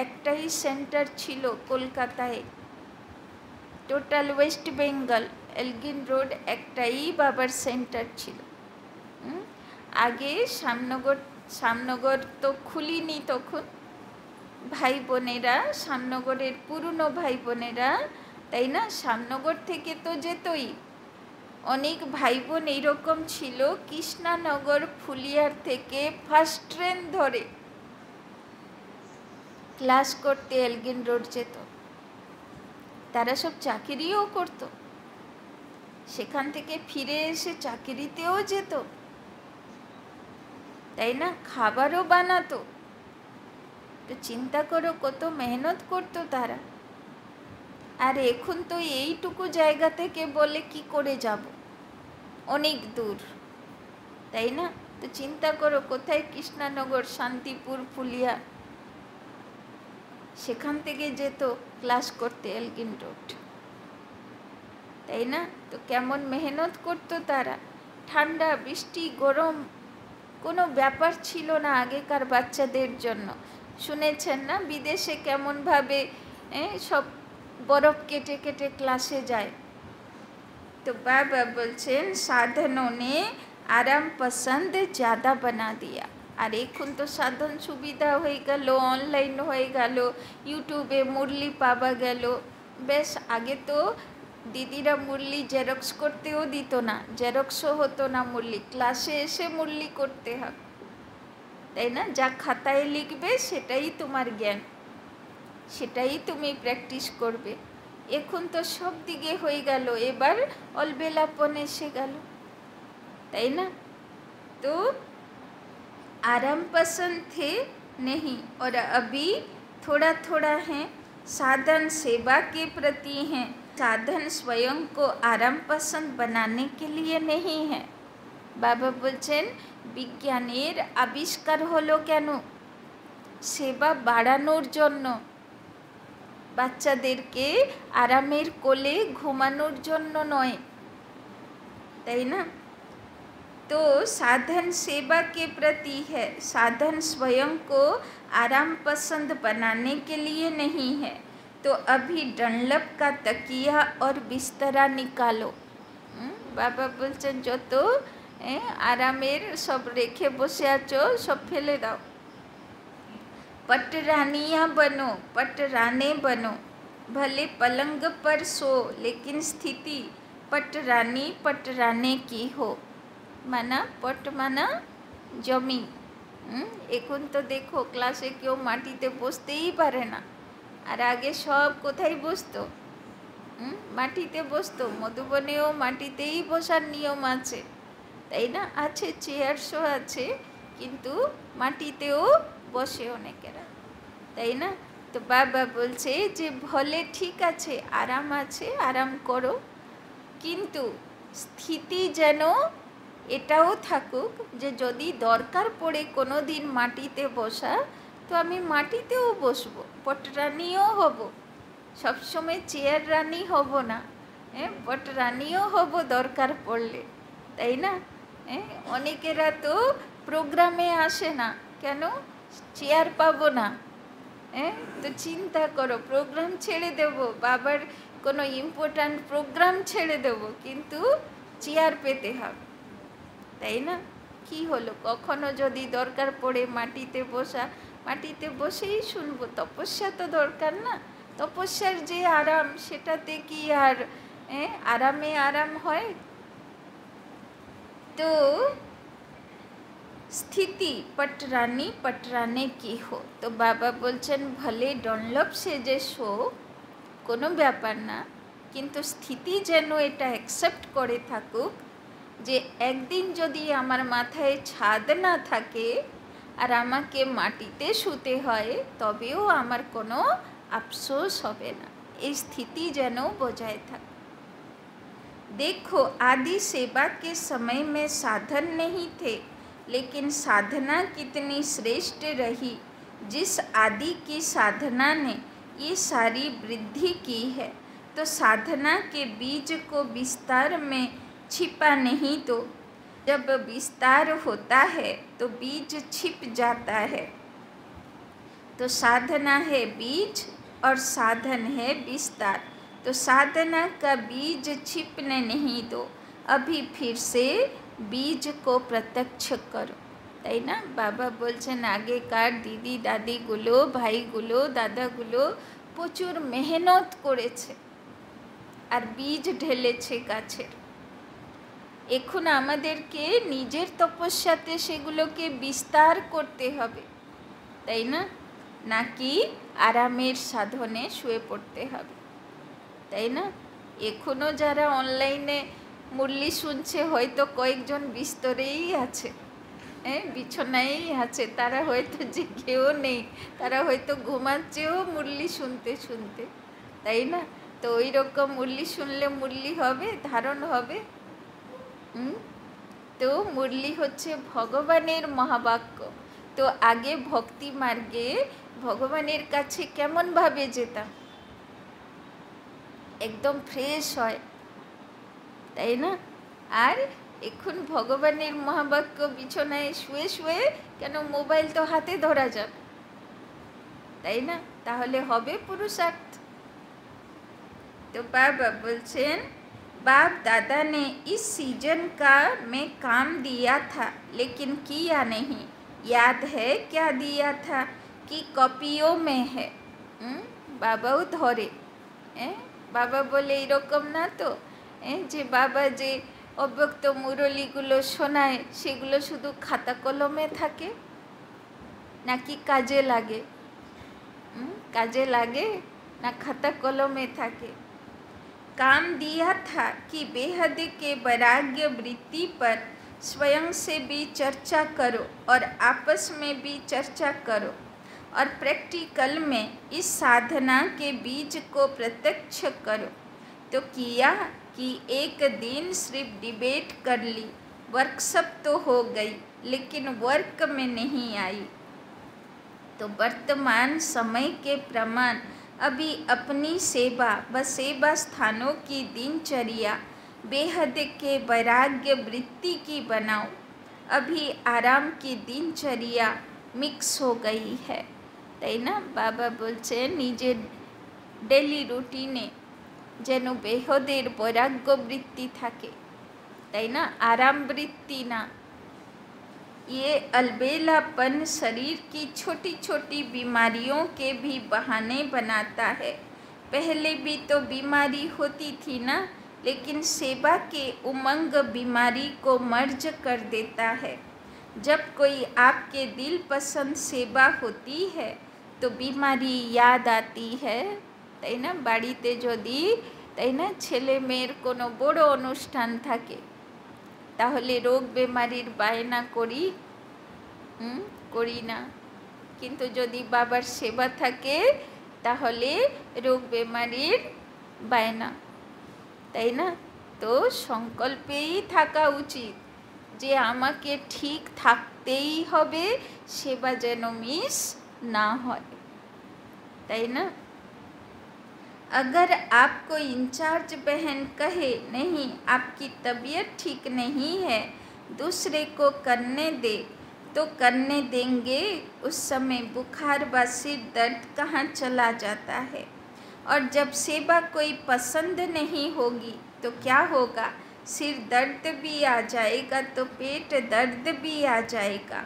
একটাই সেন্টার ছিল কলকাতায়, total West Bengal Elgin road একটাই বাবার সেন্টার ছিল। আগে শ্যামনগর তো খুলিনি তখন, ভাই বোনেরা শ্যামনগরের পুরনো ভাই বোনেরা, তাই না, শ্যামনগর থেকে তো যেতই। অনেক ভাই বোন এইরকম ছিল কৃষ্ণনগর ফুলিয়ার থেকে ফার্স্ট ট্রেন ধরে ক্লাস করতে এলগিন রোড যেত। তারা সব চাকরিও করতো, সেখান থেকে ফিরে এসে চাকরিতেও যেত, তাই না, খাবারও বানাতো। তো চিন্তা করো কত মেহনত করতো তারা। আর এখন তো এইটুকু জায়গা থেকে বলে কি করে যাব, অনেক দূর, তাই না? তো চিন্তা করো কোথায় কৃষ্ণনগর, শান্তিপুর, ফুলিয়া, সেখান থেকে যেত ক্লাস করতে এলগিন রোড, তাই না? তো কেমন মেহনত করতো তারা। ঠান্ডা বৃষ্টি গরম কোনো ব্যাপার ছিল না আগেকার বাচ্চাদের জন্য। শুনেছেন না বিদেশে কেমনভাবে সব বরফ কেটে কেটে ক্লাসে যায়। तो बाबा বলছেন সাধनों ने आराम पसंद ज़्यादा बना दिया। আর এখন তো সাধন সুবিধা হয়ে গেল, অনলাইন হয়ে গেল, ইউটিউবে মুরলি পাওয়া গেল। বেশ আগে তো দিদিরা মুরলি জেরক্স করতেও দিত না, জেরক্সও হতো না মুরলি, ক্লাসে এসে মুরলি করতে হবে, তাই না? যা খাতায় লিখবে সেটাই তোমার জ্ঞান, সেটাই তুমি প্র্যাকটিস করবে। এখন তো সব দিকে হয়ে গেল, এবার অলবেলাপন এসে গেল, তাই না? तो आराम पसंद थे नहीं, और अभी थोड़ा थोड़ा हैं साधन सेवा के प्रति हैं। साधन स्वयं को आराम पसंद बनाने के लिए नहीं है। बाबा बोलছেন বিজ্ঞানের আবিষ্কার হলো কেন? সেবা বাড়ানোর জন্য, বাচ্চাদেরকে আরামের কোলে ঘুমানোর জন্য নয়, তাই না? तो साधन सेवा के प्रति है, साधन स्वयं को आराम पसंद बनाने के लिए नहीं है। तो अभी डनलप का तकिया और बिस्तरा निकालो। बाबा बोलছেন যত आरामेर सब रेखे बसे आছো सब फेले दाओ, पटरानियाँ बनो, पटराने बनो, भले पलंग पर सो लेकिन स्थिति पटरानी पटराने की हो। माना पट माना जमी। এখন তো দেখো ক্লাসে কেউ মাটিতে বসতেই পারে না, আর আগে সব কোথায় বসতো? মাটিতে বসতো। মধুবনেও মাটিতেই বসার নিয়ম আছে, তাই না? আছে, চেয়ারসও আছে, কিন্তু মাটিতেও বসে অনেকেরা, তাই না? তো বাবা বলছে যে ভলে ঠিক আছে, আরাম করো, কিন্তু স্থিতি যেন এটাও থাকুক যে যদি দরকার পড়ে কোনো দিন মাটিতে বসা, তো আমি মাটিতেও বসবো, পটরানিও হব, সবসময় চেয়ার রানি হব না, পটরানিও হব দরকার পড়লে, তাই না? অনেকেরা তো প্রোগ্রামে আসে না, কেন? চেয়ার পাবো না। তো চিন্তা করো, প্রোগ্রাম ছেড়ে দেব, বাবার কোনো ইম্পর্ট্যান্ট প্রোগ্রাম ছেড়ে দেব, কিন্তু চেয়ার পেতে হবে, তাই না? কি হলো, কখনো যদি দরকার পড়ে মাটিতে বসা, মাটিতে বসেই শুনবো। তপস্যা তো দরকার না, তপস্যার যে আরাম, সেটাতে কি আর আরামে আরাম হয়? তো স্থিতি पटरानी पटराने की हो। তো বাবা বলছেন ভলে ডনলপ সেজে শো, কোনো ব্যাপার না, কিন্তু স্থিতি যেন এটা অ্যাকসেপ্ট করে থাকুক যে একদিন যদি আমার মাথায় ছাদ না থাকে আর আমাকে মাটিতে শুতে হয় তবেও আমার কোনো আফসোস হবে না। এই স্থিতি যেন বজায় থাকে। देखो आदि सेवा के समय में साधन नहीं थे, लेकिन साधना कितनी श्रेष्ठ रही। जिस आदि की साधना ने ये सारी वृद्धि की है, तो साधना के बीज को विस्तार में छिपा नहीं, तो जब विस्तार होता है तो बीज छिप जाता है। तो साधना है बीज और साधन है विस्तार। तो साधना का बीज छिपने नहीं दो, अभी फिर से बीज को प्रत्यक्ष करो। তাই না? বাবা বলছেন আগেকার দিদি দাদিগুলো, ভাইগুলো, দাদাগুলো প্রচুর মেহনত করেছে আর বীজ ঢেলেছে গাছের। এখন আমাদেরকে নিজের তপস্যাতে সেগুলোকে বিস্তার করতে হবে, তাই না? নাকি আরামের সাধনে শুয়ে পড়তে হবে, তাই না? এখনও যারা অনলাইনে মুরলি শুনছে হয়তো কয়েকজন বিস্তরেই আছে, বিছানায়ই আছে, তারা হয়তো জেগেও নেই, তারা হয়তো ঘুমাচ্ছেও মুরলি শুনতে শুনতে, তাই না? তো ওই রকম মুরলি শুনলে মুরলি হবে, ধারণ হবে। তো মুরলি হচ্ছে ভগবানের মহাবাক্য। তো আগে ভক্তি মার্গে ভগবানের কাছে কেমনভাবে যেতাম, একদম ফ্রেশ হয়, তাই না? আর এখন ভগবানের মহাবাক্য বিছানায় শুয়ে শুয়ে কেন, মোবাইল তো হাতে ধরা যাবে, তাই না? তাহলে হবে পুরুষার্থ। तो बाबा बोलছেন बाप दादा ने इस सीजन का मैं काम दिया था लेकिन किया नहीं। याद है क्या दिया था कि कॉपियों में है। बाबाও ধরে, বাবা বলে এরকম না তো যে বাবা যে অব্যক্ত মুরলিগুলো শোনায় সেগুলো শুধু খাতা কলমে থাকে নাকি কাজে লাগে? কাজে লাগে না খাতা কলমে থাকে? काम दिया था कि बेहद के वैराग्य वृत्ति पर स्वयं से भी चर्चा करो और आपस में भी चर्चा करो और प्रैक्टिकल में इस साधना के बीज को प्रत्यक्ष करो। तो किया कि एक दिन सिर्फ डिबेट कर ली, वर्कशॉप तो हो गई लेकिन वर्क में नहीं आई। तो वर्तमान समय के प्रमाण अभी अपनी सेवा व सेवा स्थानों की दिनचर्या बेहद के वैराग्य वृत्ति की बनाओ। अभी आराम की दिनचर्या मिक्स हो गई है, তাই না? বাবা বলছে নিজের ডেলি রুটিনে যেন বেহদের বৈরাগ্য বৃত্তি থাকে, তাই না? आराम वृत्ति ना। ये अलबेलापन शरीर की छोटी छोटी बीमारियों के भी बहाने बनाता है। पहले भी तो बीमारी होती थी ना, लेकिन सेवा के उमंग बीमारी को मर्ज कर देता है। जब कोई आपके दिल पसंद सेवा होती है तो बीमारी याद आती है, তাই না? বাড়িতে যদি, তাই না, ছেলে মেয়ের কোনো বড় অনুষ্ঠান থাকে তাহলে রোগ বেমারির বায়না করি করি না, কিন্তু যদি বাবার সেবা থাকে তাহলে রোগ বেমারির বায়না, তাই না? তো সংকল্পেই থাকা উচিত যে আমাকে ঠিক থাকতেই হবে, সেবা যেন মিস না হয়, তাই না? अगर आपको इंचार्ज बहन कहे नहीं आपकी तबीयत ठीक नहीं है, दूसरे को करने दे, तो करने देंगे। उस समय बुखार व सिर दर्द कहाँ चला जाता है। और जब सेवा कोई पसंद नहीं होगी तो क्या होगा? सिर दर्द भी आ जाएगा तो पेट दर्द भी आ जाएगा।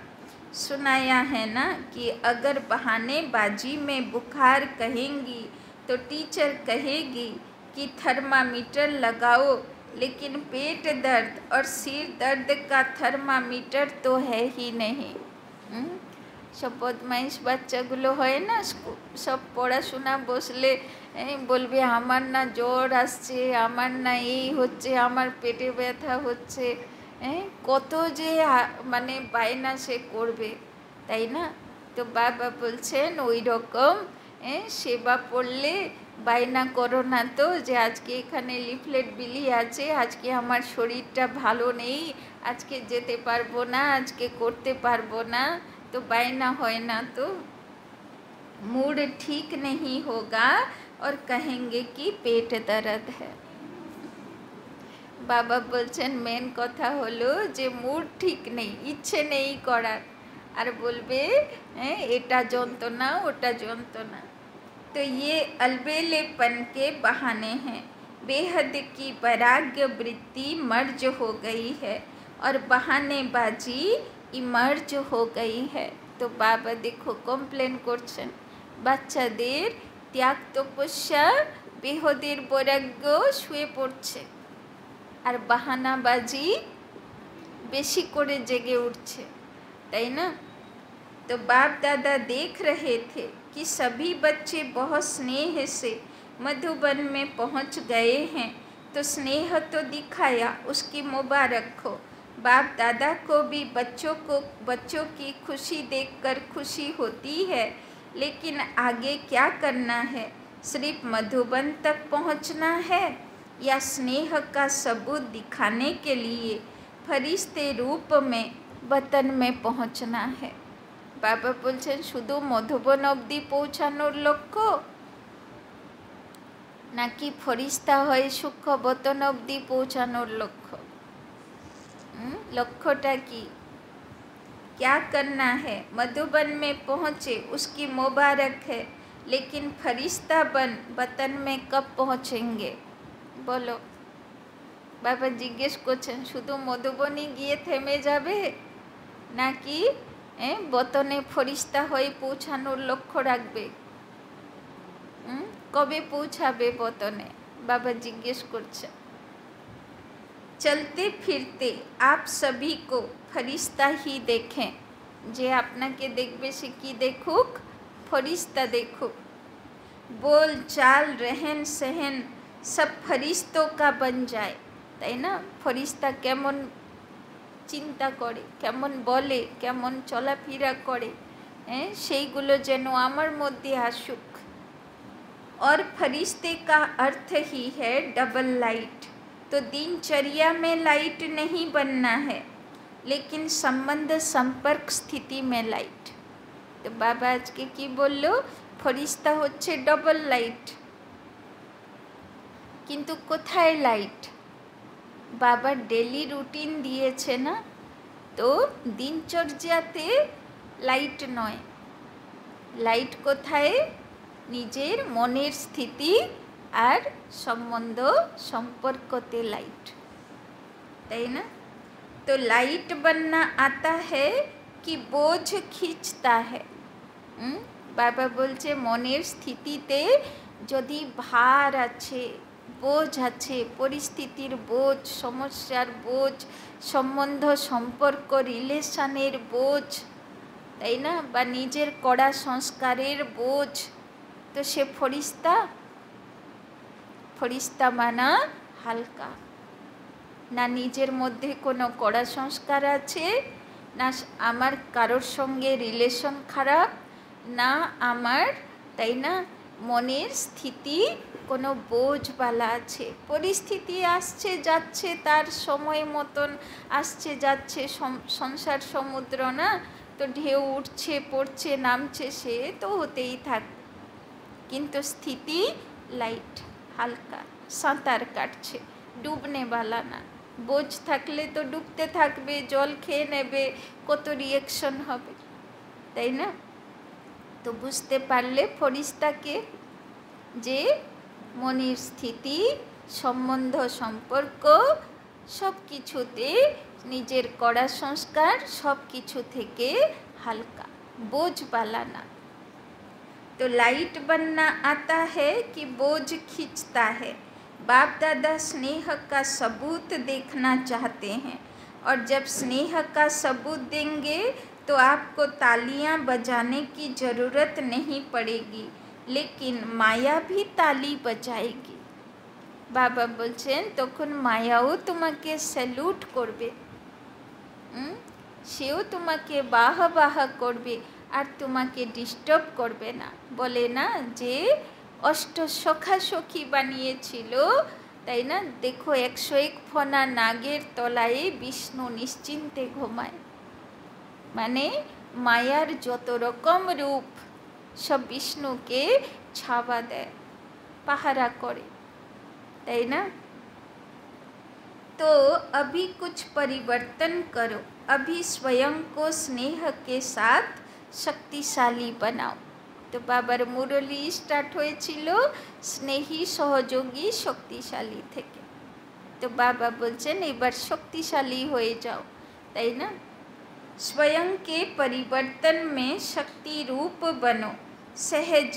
सुनाया है ना कि अगर बहानेबाजी में बुखार कहेंगी तो टीचर कहेगी कि थर्मामीटर लगाओ, लेकिन पेट दर्द और सिर दर्द का थर्मामीटर तो है ही नहीं। सब बदमाइश বাচ্চাগুলো হয় না, সব পড়াশোনা বসলে বলবে আমার না জ্বর আসছে, আমার না এই হচ্ছে, আমার পেটে ব্যথা হচ্ছে, কত যে মানে বায়না সে করবে, তাই না? তো বাবা বলছেন ওই রকম সেবা পড়লে বায়না করো না তো যে আজকে এখানে লিফলেট বিলি আছে, আজকে আমার শরীরটা ভালো নেই, আজকে যেতে পারবো না, আজকে করতে পারবো না, তো বায়না হয় না তো। मूड ठीक नहीं होगा और कहेंगे कि पेट दर्द है। বাবা বলছেন মেন কথা হলো যে মুড ঠিক নেই, ইচ্ছে নেই করার, আর বলবে এটা যন্ত্রণা ওটা যন্ত্রণা। तो ये अलबेलेपन के बहाने हैं। बेहद की वैराग्य वृत्ति मर्ज हो गई है और बहानेबाजी इमर्ज हो गई है। तो बाबा देखो कमप्लेन করছেন বাচ্চাদের ত্যাগ তপস্যা বেহদের বৈরাগ্য শুয়ে পড়ছে আর বাহানাবাজি বেশি করে জেগে উঠছে, তাই না? तो बाप दादा देख रहे थे कि सभी बच्चे बहुत स्नेह से मधुबन में पहुंच गए हैं, तो स्नेह तो दिखाया, उसकी मुबारक हो। बाप दादा को भी बच्चों की खुशी देखकर खुशी होती है, लेकिन आगे क्या करना है? सिर्फ मधुबन तक पहुंचना है या स्नेह का सबूत दिखाने के लिए फरिश्ते रूप में वतन में पहुंचना है। বাবা বলছেন শুধু মধুবন অবধি পৌঁছানোর লক্ষ্য, নাকি ফরিস্তা হয়ে সূক্ষ্ম বতন অবধি পৌঁছানোর লক্ষ্য? লক্ষ্যটা কি? क्या करना है? मधुबन में पहुँचे उसकी मुबारक है, लेकिन फरिश्ता बन वतन में कब पहुँचेंगे? बोलो। বাবা জিজ্ঞেস করছেন শুধু মধুবনে গিয়ে থেমে যাবে, নাকি বতনে ফরিস্তা হয়ে পৌঁছানোর লক্ষ্য রাখবে? কবে পৌঁছাবে বতনে? বাবা জিজ্ঞেস করছে। चलते फिरते आप सभी को फरिश्ता ही देखें। যে আপনাকে দেখবে সে কি দেখুক? फरिश्ता देखुक। बोल चाल रहन सहन सब फरिश्तों का बन जाए, তাই না? ফরিস্তা কেমন চিন্তা করে, কেমন বলে, কেমন চলাফেরা করে, সেইগুলো যেন আমার মধ্যে আসুক। और फरिश्ते का अर्थ ही है डबल लाइट। तो दिनचर्या में लाइट नहीं बनना है, लेकिन संबंध संपर्क स्थिति में लाइट। तो बाबा आज के की बोलो? फरिश्ता होच्छे डबल लाइट, किन्तु कोथाय लाइट? बाबा डेली रूटीन दिएছে না, তো দিনচর্যাতে লাইট নয়। লাইট কোথায়? নিজের মনের স্থিতি আর সম্বন্ধ সম্পর্কতে লাইট, তাই না? तो लाइट बनना आता है कि बोझ खींचता है। বাবা বলছে মনের স্থিতিতে যদি ভার আছে, বোঝ আছে, পরিস্থিতির বোঝ, সমস্যার বোঝ, সম্বন্ধ সম্পর্ক রিলেশনের বোঝ, তাই না, বা নিজের কড়া সংস্কারের বোঝ, তো সে ফরিস্তা মানা হালকা না। নিজের মধ্যে কোনো কড়া সংস্কার আছে না, আমার কারোর সঙ্গে রিলেশন খারাপ, না আমার, তাই না, মনের স্থিতি কোনো বোঝবালা আছে। পরিস্থিতি আসছে যাচ্ছে, তার সময় মতন আসছে যাচ্ছে, সংসার সমুদ্র না, তো ঢেউ উঠছে পড়ছে নামছে, সে তো হতেই থাক, কিন্তু স্থিতি লাইট হালকা, সাঁতার কাটছে, ডুবনেওয়ালা না। বোঝ থাকলে তো ডুবতে থাকবে, জল খেয়ে নেবে, কত রিয়াকশন হবে, তাই না? তো বুঝতে পারলে ফরিস্তাকে যে মনের স্থিতি, সম্বন্ধ সম্পর্ক সব কিছুতে, নিজের কড়া সংস্কার সব কিছু থেকে হালকা, বোঝবালা না। तो लाइट बनना आता है कि बोझ खींचता है। बाप दादा स्नेह का सबूत देखना चाहते हैं, और जब स्नेह का सबूत देंगे तो आपको तालियां बजाने की ज़रूरत नहीं पड़ेगी, लेकिन माया भी ताली बजाएगी। बाबा बोलছেন তখন মায়াও তোমাকে স্যালুট করবে, সেও তোমাকে বাহ বাহ করবে আর তোমাকে ডিস্টার্ব করবে না। বলে না যে অষ্ট সখা সখী বানিয়েছিল, তাই না? দেখো 101 ফনা নাগের তলায় বিষ্ণু নিশ্চিন্তে ঘুমায়। মানে মায়ার যত রকম রূপ সব বিষ্ণুকে ছাওয়া দেয়, পাহারা করে, তাই না? तो अभी कुछ परिवर्तन करो, अभी स्वयं को स्नेह के साथ शक्तिशाली बनाओ। तो बाबार मुरली स्टार्ट হয়েছিল স্নেহী সহযোগী শক্তিশালী থেকে। তো বাবা বলছেন এবার শক্তিশালী হয়ে যাও, তাই না? स्वयं के परिवर्तन में शक्ति रूप बनो, सहज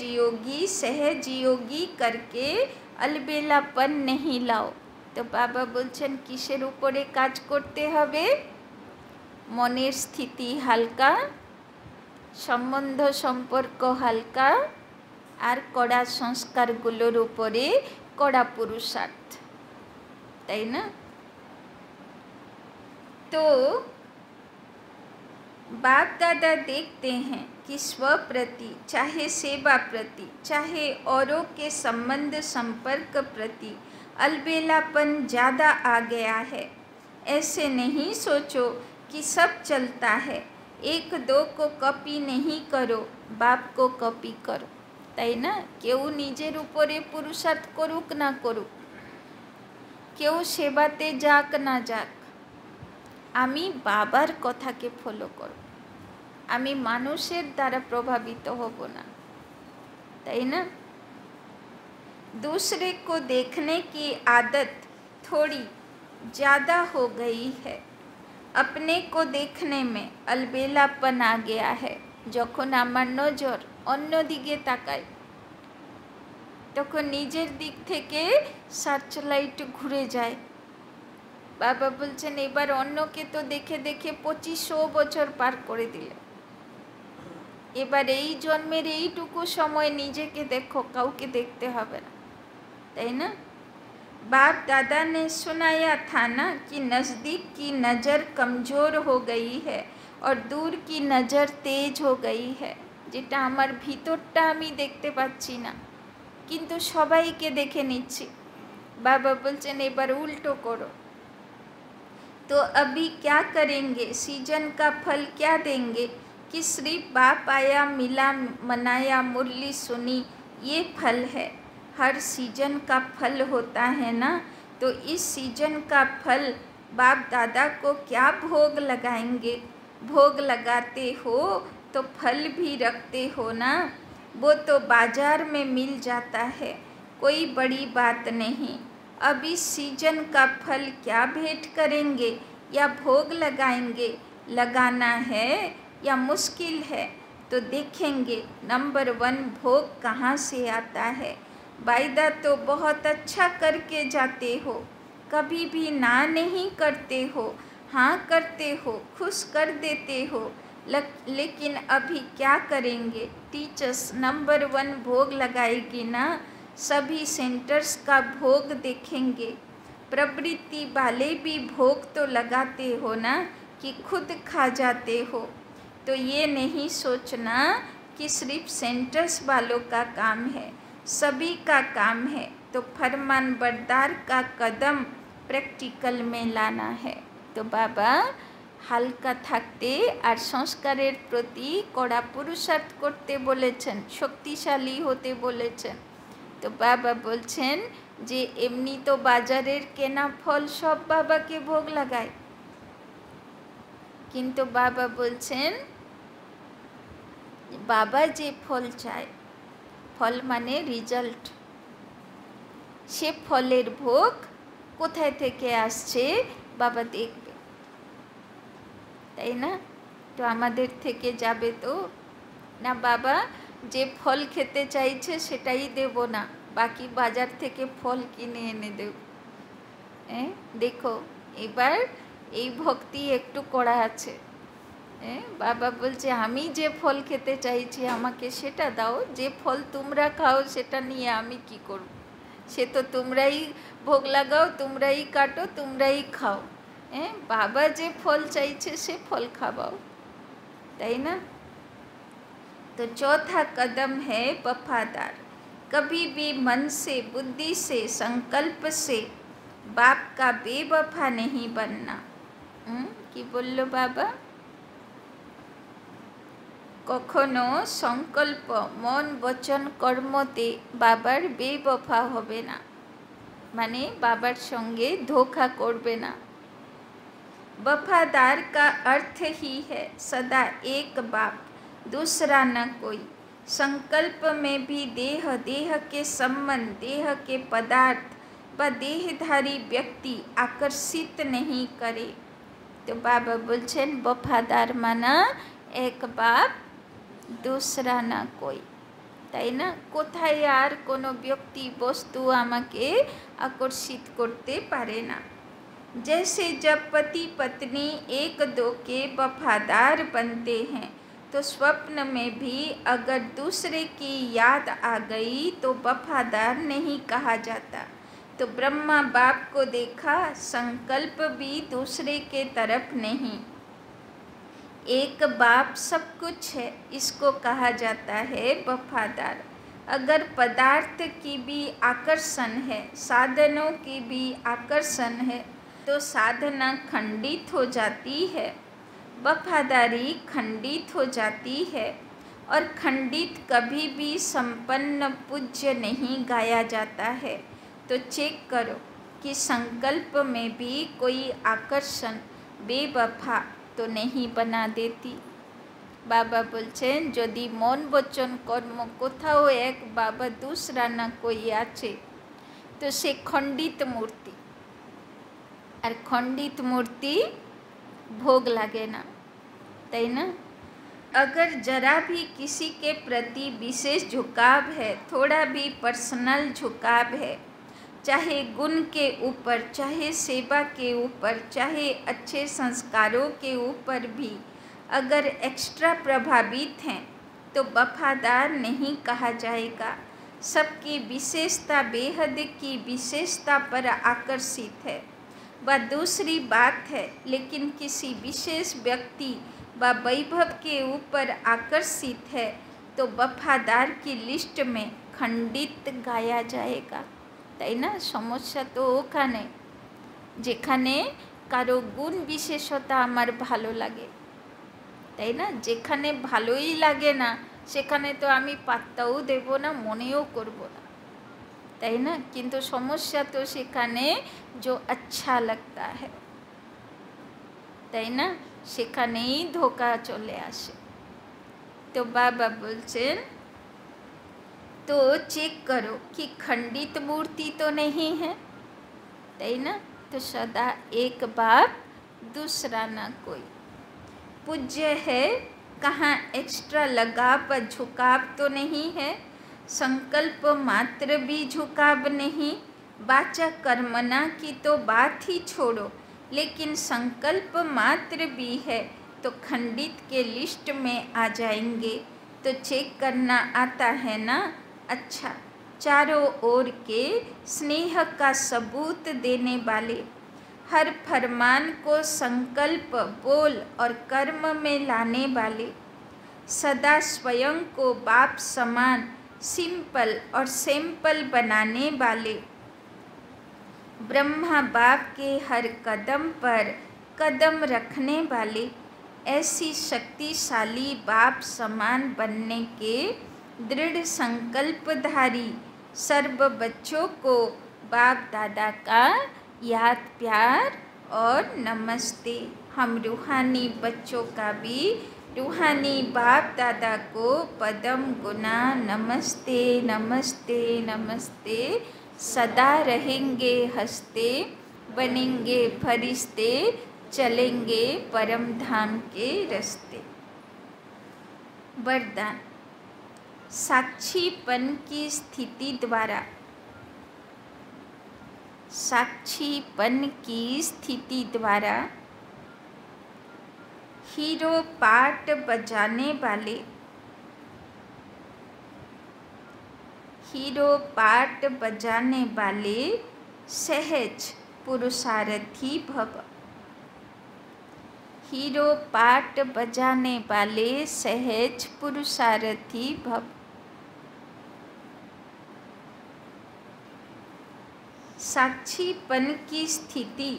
योगी करके अलबेलापन नहीं लाओ। तो बाबा बोलছেন কিসের উপরে কাজ করতে হবে? মনের স্থিতি হালকা, সম্বন্ধ সম্পর্ক হালকা, আর কড়া সংস্কারগুলোর উপরে কড়া পুরুষার্থ, তাই না? तो बाप दादा देखते हैं कि स्व प्रति, चाहे सेवा प्रति, चाहे औरों के संबंध संपर्क प्रति अलबेलापन ज़्यादा आ गया है। ऐसे नहीं सोचो कि सब चलता है, एक दो को कॉपी नहीं करो, बाप को कॉपी करो, তাই না? কেউ নিজের উপরে পুরুষার্থ করুক না করুক, কেউ সেবাতে যাক না যাক, আমি বাবার কথাকে ফলো করব, আমি মানুষের দ্বারা প্রভাবিত হব না, তাই না? दूसरे को देखने की आदत थोड़ी ज़्यादा हो गई है, अपने को देखने में अलबेलापन आ गया है। যখন আমার নজর অন্যদিকে তাকায় তখন নিজের দিক থেকে সার্চলাইট ঘুরে যায়। বাবা বলছেন এবার অন্যকে তো দেখে দেখে 2500 বছর পার করে দিলে, এবার এই জন্মের এইটুকু সময় নিজেকে দেখো, কাউকে দেখতে হবে না, তাই না? बाप दादा ने सुनाया था ना कि नज़दीक की नज़र कमज़ोर हो गई है और दूर की नज़र तेज हो गई है। যেটা আমার ভিতরটা আমি দেখতে পাচ্ছি না, কিন্তু সবাইকে দেখে নিচ্ছি। বাবা বলছেন এবার উল্টো করো। तो अभी क्या करेंगे, सीजन का फल क्या देंगे कि सिर्फ बाप आया मिला मनाया मुरली सुनी, ये फल है। हर सीजन का फल होता है ना, तो इस सीजन का फल बाप दादा को क्या भोग लगाएंगे? भोग लगाते हो तो फल भी रखते हो ना, वो तो बाजार में मिल जाता है, कोई बड़ी बात नहीं। अब इस सीजन का फल क्या भेंट करेंगे या भोग लगाएंगे, लगाना है या मुश्किल है तो देखेंगे। नंबर 1 भोग कहाँ से आता है? वायदा तो बहुत अच्छा करके जाते हो, कभी भी ना नहीं करते हो, हाँ करते हो, खुश कर देते हो, लेकिन अभी क्या करेंगे? टीचर्स नंबर 1 भोग लगाएगी ना, सभी सेंटर्स का भोग देखेंगे। प्रवृत्ति वाले भी भोग तो लगाते हो ना कि खुद खा जाते हो। तो ये नहीं सोचना कि सिर्फ सेंटर्स वालों का काम है, सभी का काम है। तो फरमान बरदार का कदम प्रैक्टिकल में लाना है। तो बाबा হালকা থাকতে আর সংস্কারের প্রতি কড়া পুরুষার্থ করতে বলেছেন, শক্তিশালী হতে বলেছেন। তো বাবা বলছেন যে এমনি তো বাজারের কেনা ফল সব বাবাকে ভোগ লাগায়, কিন্তু বাবা বলছেন বাবা যে ফল চায়, ফল মানে রেজাল্ট, সে ফলের ভোগ কোথায় থেকে আসছে বাবা দেখবে, তাই না? তো আমাদের থেকে যাবে তো না, বাবা যে ফল খেতে চাইছে সেটাই দেব না, বাকি বাজার থেকে ফল কিনে এনে দেব। দেখো এবার এই ভক্তি একটু কড়া আছে। বাবা বলছে আমি যে ফল খেতে চাইছি আমাকে সেটা দাও, যে ফল তোমরা খাও সেটা নিয়ে আমি কি করব? সে তো তোমরাই ভোগ লাগাও, তোমরাই কাটো, তোমরাই খাও, बाबा जे फल चाहिए से फल खावाओ, ताई ना। तो चौथा कदम है वफादार। कभी भी मन से, बुद्धि से, संकल्प से बाप का बेवफा नहीं बनना। कि बोलो बाबा, कखनो संकल्प मन वचन कर्मते बाबार बेवफा होबे ना, माने बाबार संगे धोखा करबे ना। वफादार का अर्थ ही है सदा एक बाप, दूसरा न कोई। संकल्प में भी देह, देह के संबंध, देह के पदार्थ व देहधारी व्यक्ति आकर्षित नहीं करे। तो बाबा बोलছেন वफादार माना एक बाप, दूसरा ना कोई, ताई ना। कोथाय आर कोनो व्यक्ति वस्तु आमाके आकर्षित करते पारे ना। जैसे जब पति पत्नी एक दो के वफादार बनते हैं, तो स्वप्न में भी अगर दूसरे की याद आ गई तो वफादार नहीं कहा जाता। तो ब्रह्मा बाप को देखा, संकल्प भी दूसरे के तरफ नहीं, एक बाप सब कुछ है, इसको कहा जाता है वफादार। अगर पदार्थ की भी आकर्षण है, साधनों की भी आकर्षण है, तो साधना खंडित हो जाती है, वफादारी खंडित हो जाती है। और खंडित कभी भी संपन्न पूज्य नहीं गाया जाता है। तो चेक करो कि संकल्प में भी कोई आकर्षण बेवफा तो नहीं बना देती। बाबा बोलছেন यदि मन वचन कर्म कोथाओ एक बाबा दूसरा ना कोई आछे, तो से खंडित मूर्ति, और खंडित मूर्ति भोग लागे ना, ताई ना। अगर जरा भी किसी के प्रति विशेष झुकाव है, थोड़ा भी पर्सनल झुकाव है, चाहे गुण के ऊपर, चाहे सेवा के ऊपर, चाहे अच्छे संस्कारों के ऊपर भी अगर एक्स्ट्रा प्रभावित हैं, तो वफादार नहीं कहा जाएगा। सबकी विशेषता, बेहद की विशेषता पर आकर्षित है, वह दूसरी बात है। लेकिन किसी विशेष व्यक्ति व वैभव के ऊपर आकर्षित है, तो वफादार की लिस्ट में खंडित गाया जाएगा, ताई ना। समस्या तो ओखाने जेखाने कारो गुण विशेषता आमार भालो लागे, ताई ना। जेखाने भालोई लागे ना, सेखाने तो आमी पात्ताओ देबो ना, मनेओ करबो ना, ताई ना। किन्तु समस्या तो सेखाने जो अच्छा लगता है, ताई ना, सेखानेई धोखा चले आसे। तो बाबा बोलছেন तो चेक करो कि खंडित मूर्ति तो नहीं है, ताई ना। तो सदा एक बाप, दूसरा ना कोई। पूज्य है, कहाँ एक्स्ट्रा लगाव व झुकाव तो नहीं है। संकल्प मात्र भी झुकाव नहीं। वाचा कर्मना की तो बात ही छोड़ो, लेकिन संकल्प मात्र भी है तो खंडित के लिस्ट में आ जाएंगे। तो चेक करना आता है ना। अच्छा, चारों ओर के स्नेह का सबूत देने वाले, हर फरमान को संकल्प, बोल और कर्म में लाने वाले, सदा स्वयं को बाप समान, सिंपल और सैंपल बनाने वाले, ब्रह्मा बाप के हर कदम पर कदम रखने वाले, ऐसी शक्तिशाली बाप समान बनने के दृढ़ संकल्पधारी सर्व बच्चों को बाप दादा का याद, प्यार और नमस्ते। हम रूहानी बच्चों का भी रूहानी बाप दादा को पदम गुना नमस्ते नमस्ते नमस्ते। सदा रहेंगे हंसते, बनेंगे फरिश्ते, चलेंगे परम धाम के रास्ते। वरदान। साक्षीपन की स्थिति द्वारा, साक्षीपन की स्थिति द्वारा हीरो पार्ट बजाने वाले, हीरो पार्ट बजाने वाले सहज पुरुषार्थी भव। हीरो पाट बजाने वाले सहज पुरुषार्थी भव। साक्षीपन की स्थिति,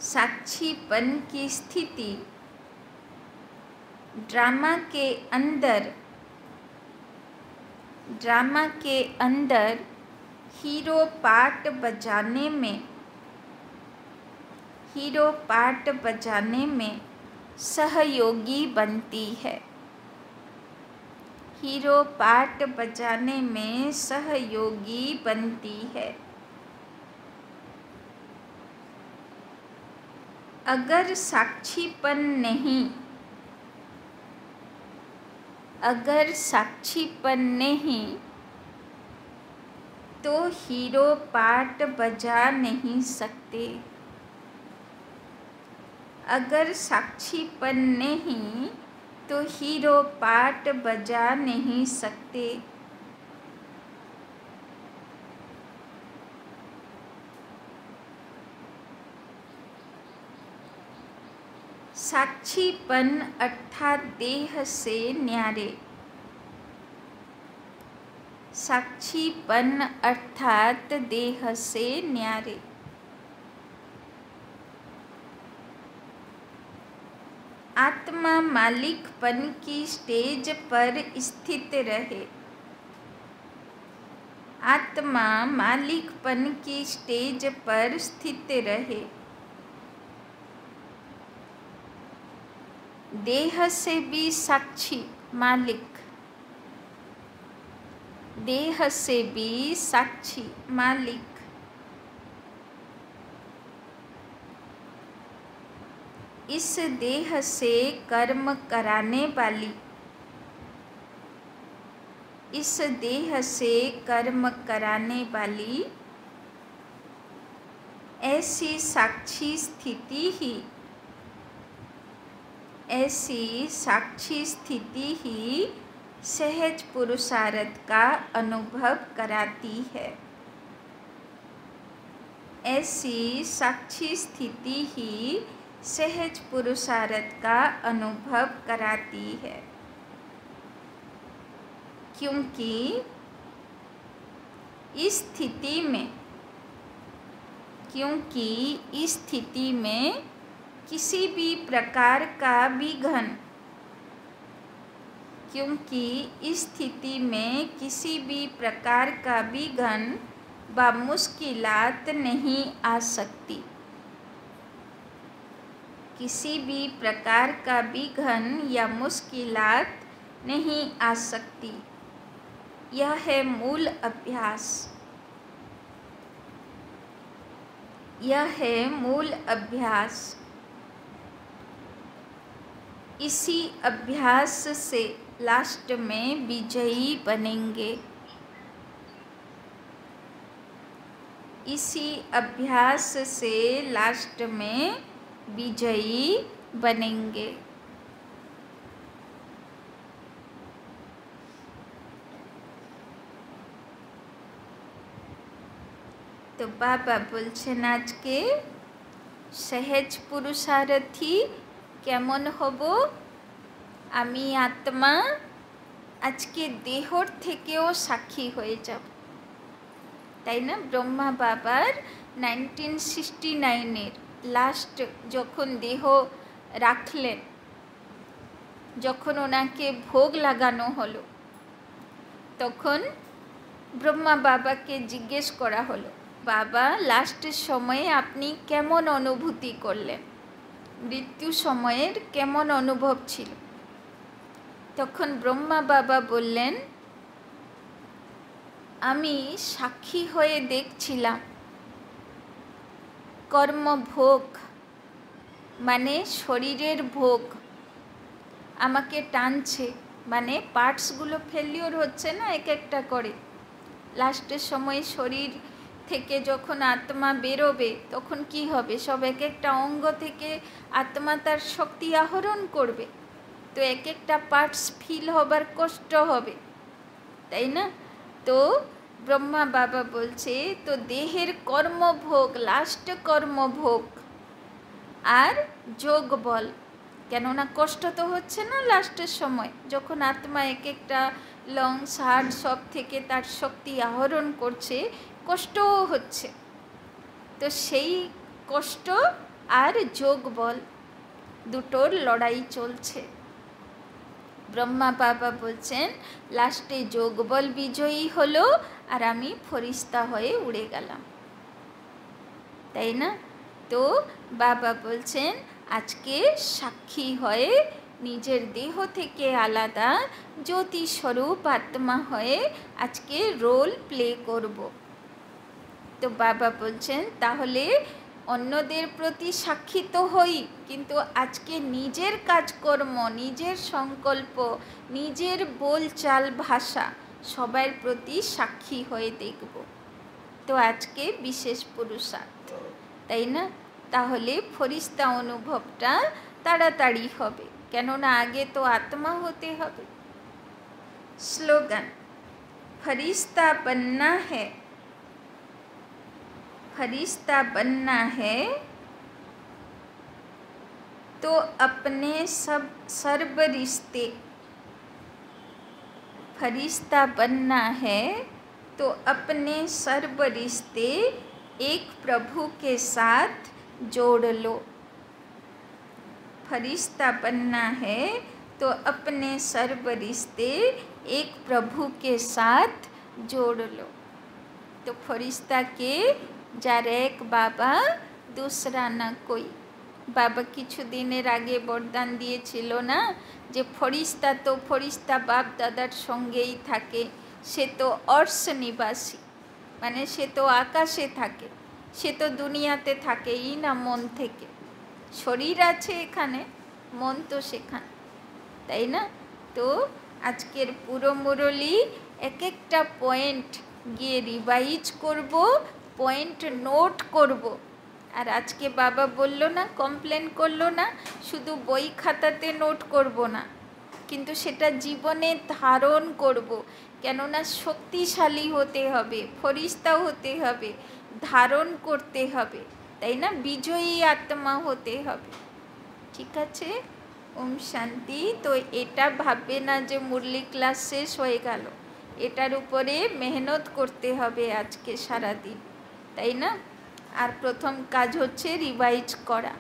साक्षीपन की स्थिति ड्रामा के अंदर हीरो पाट बजाने में सहयोगी बनती है। हीरो पाट बजाने में सहयोगी बनती है। अगर साक्षीपन नहीं तो हीरो पाट बजा नहीं सकते। अगर साक्षीपन नहीं तो हीरो पाट बजा नहीं सकते। साक्षीपन अर्थात देह से न्यारे। साक्षीपन अर्थात देह से न्यारे। आत्मा मालिकपन की स्टेज पर स्थित रहे। आत्मा मालिकपन की स्टेज पर स्थित रहे। देह से भी साक्षी मालिक, देह से भी साक्षी मालिक। इस देह से कर्म कराने वाली, इस देह से कर्म कराने वाली ऐसी साक्षी स्थिति ही सहज पुरुषार्थ का अनुभव कराती है। ऐसी साक्षी स्थिति ही सहज पुरुषार्थ का अनुभव कराती है, क्योंकि इस स्थिति में किसी भी प्रकार का विघ्न, क्योंकि इस स्थिति में किसी भी प्रकार का विघ्न व मुश्किलात नहीं आ सकती। किसी भी प्रकार का विघ्न या मुश्किलात नहीं आ सकती। यह है मूल अभ्यास। यह है मूल अभ्यास। इसी अभ्यास से लास्ट में विजयी बनेंगे। इसी अभ्यास से लास्ट में विजयी बनेंगे। तो बाबा बोलছেন আজকে সহজ পুরুষার্থী কেমন হব? আমি আত্মা আজকে দেহর থেকেও সাক্ষী হয়ে যাব, তাই না? ব্রহ্মা বাবার 1969-এর লাস্ট যখন দেহ রাখলেন, যখন ওনাকে ভোগ লাগানো হলো, তখন ব্রহ্মা বাবাকে জিজ্ঞেস করা হলো, বাবা লাস্টের সময়ে আপনি কেমন অনুভূতি করলেন? মৃত্যু সময়ের কেমন অনুভব ছিল? তখন ব্রহ্মা বাবা বললেন, আমি সাক্ষী হয়ে দেখছিলাম কর্মভোগ মানে শরীরের ভোগ আমাকে টানছে, মানে পার্টসগুলো ফেলিওর হচ্ছে না এক একটা করে। লাস্টের সময় শরীর থেকে যখন আত্মা বেরোবে তখন কি হবে? সব এক একটা অঙ্গ থেকে আত্মা তার শক্তি আহরণ করবে, তো এক একটা পার্টস ফিল হবার কষ্ট হবে, তাই না? তো ব্রহ্মা বাবা বলছে, তো দেহের কর্মভোগ, লাস্ট কর্মভোগ আর যোগ বল। কেননা কষ্ট তো হচ্ছে না লাস্টের সময়, যখন আত্মা এক একটা লংস হার্ট সব থেকে তার শক্তি আহরণ করছে, কষ্টও হচ্ছে। তো সেই কষ্ট আর যোগ বল দুটোর লড়াই চলছে। ব্রহ্মা বাবা বলছেন লাস্টে যোগ বল বিজয়ী হলো আর আমি ফরিস্তা হয়ে উড়ে গেলাম, তাই না? তো বাবা বলছেন আজকে সাক্ষী হয়ে নিজের দেহ থেকে আলাদা জ্যোতি স্বরূপ আত্মা হয়ে আজকে রোল প্লে করব। তো বাবা বলছেন তাহলে অন্যদের প্রতি সাক্ষী তো হই, কিন্তু আজকে নিজের কাজকর্ম, নিজের সংকল্প, নিজের বলচাল ভাষা সবার প্রতি সাক্ষী হয়ে দেখব। তো আজকে বিশেষ পুরুষার্থ, তাই না? তাহলে ফরিস্তা অনুভবটা তাড়াতাড়ি হবে, কেননা আগে তো আত্মা হতে হবে। স্লোগান, फरिश्ता बनना है, फरिश्ता बनना है तो अपने सब सर्व रिश्ते, फरिश्ता बनना है तो अपने सर्व रिश्ते एक प्रभु के साथ जोड़ लो। फरिश्ता बनना है तो अपने सर्व रिश्ते एक प्रभु के साथ जोड़ लो। तो फरिश्ता के যার এক বাবা दूसरा না कोई। বাবা কিছুদিনের আগে বরদান দিয়েছিল না যে ফরিস্তা তো ফরিস্তা বাপ দাদার সঙ্গেই থাকে, সে তো অর্শ নিবাসী, মানে সে তো আকাশে থাকে, সে তো দুনিয়াতে থাকেই না মন থেকে। শরীর আছে এখানে, মন তো সেখানে, তাই না? তো আজকের পুরো মুরলি এক একটা পয়েন্ট গিয়ে রিভাইজ করব, পয়েন্ট নোট করব। আর আজকে বাবা বলল না, কমপ্লেন করলো না, শুধু বই খাতাতে নোট করব না, কিন্তু সেটা জীবনে ধারণ করব। কেননা শক্তিশালী হতে হবে, ফরিস্তা হতে হবে, ধারণ করতে হবে, তাই না? বিজয়ী আত্মা হতে হবে। ঠিক আছে, ওম শান্তি। তো এটা ভাববে না যে মুরলি ক্লাস শেষ হয়ে গেল, এটার উপরে মেহনত করতে হবে আজকে সারাদিন, তাই না? আর প্রথম কাজ হচ্ছে রিভাইজ করা।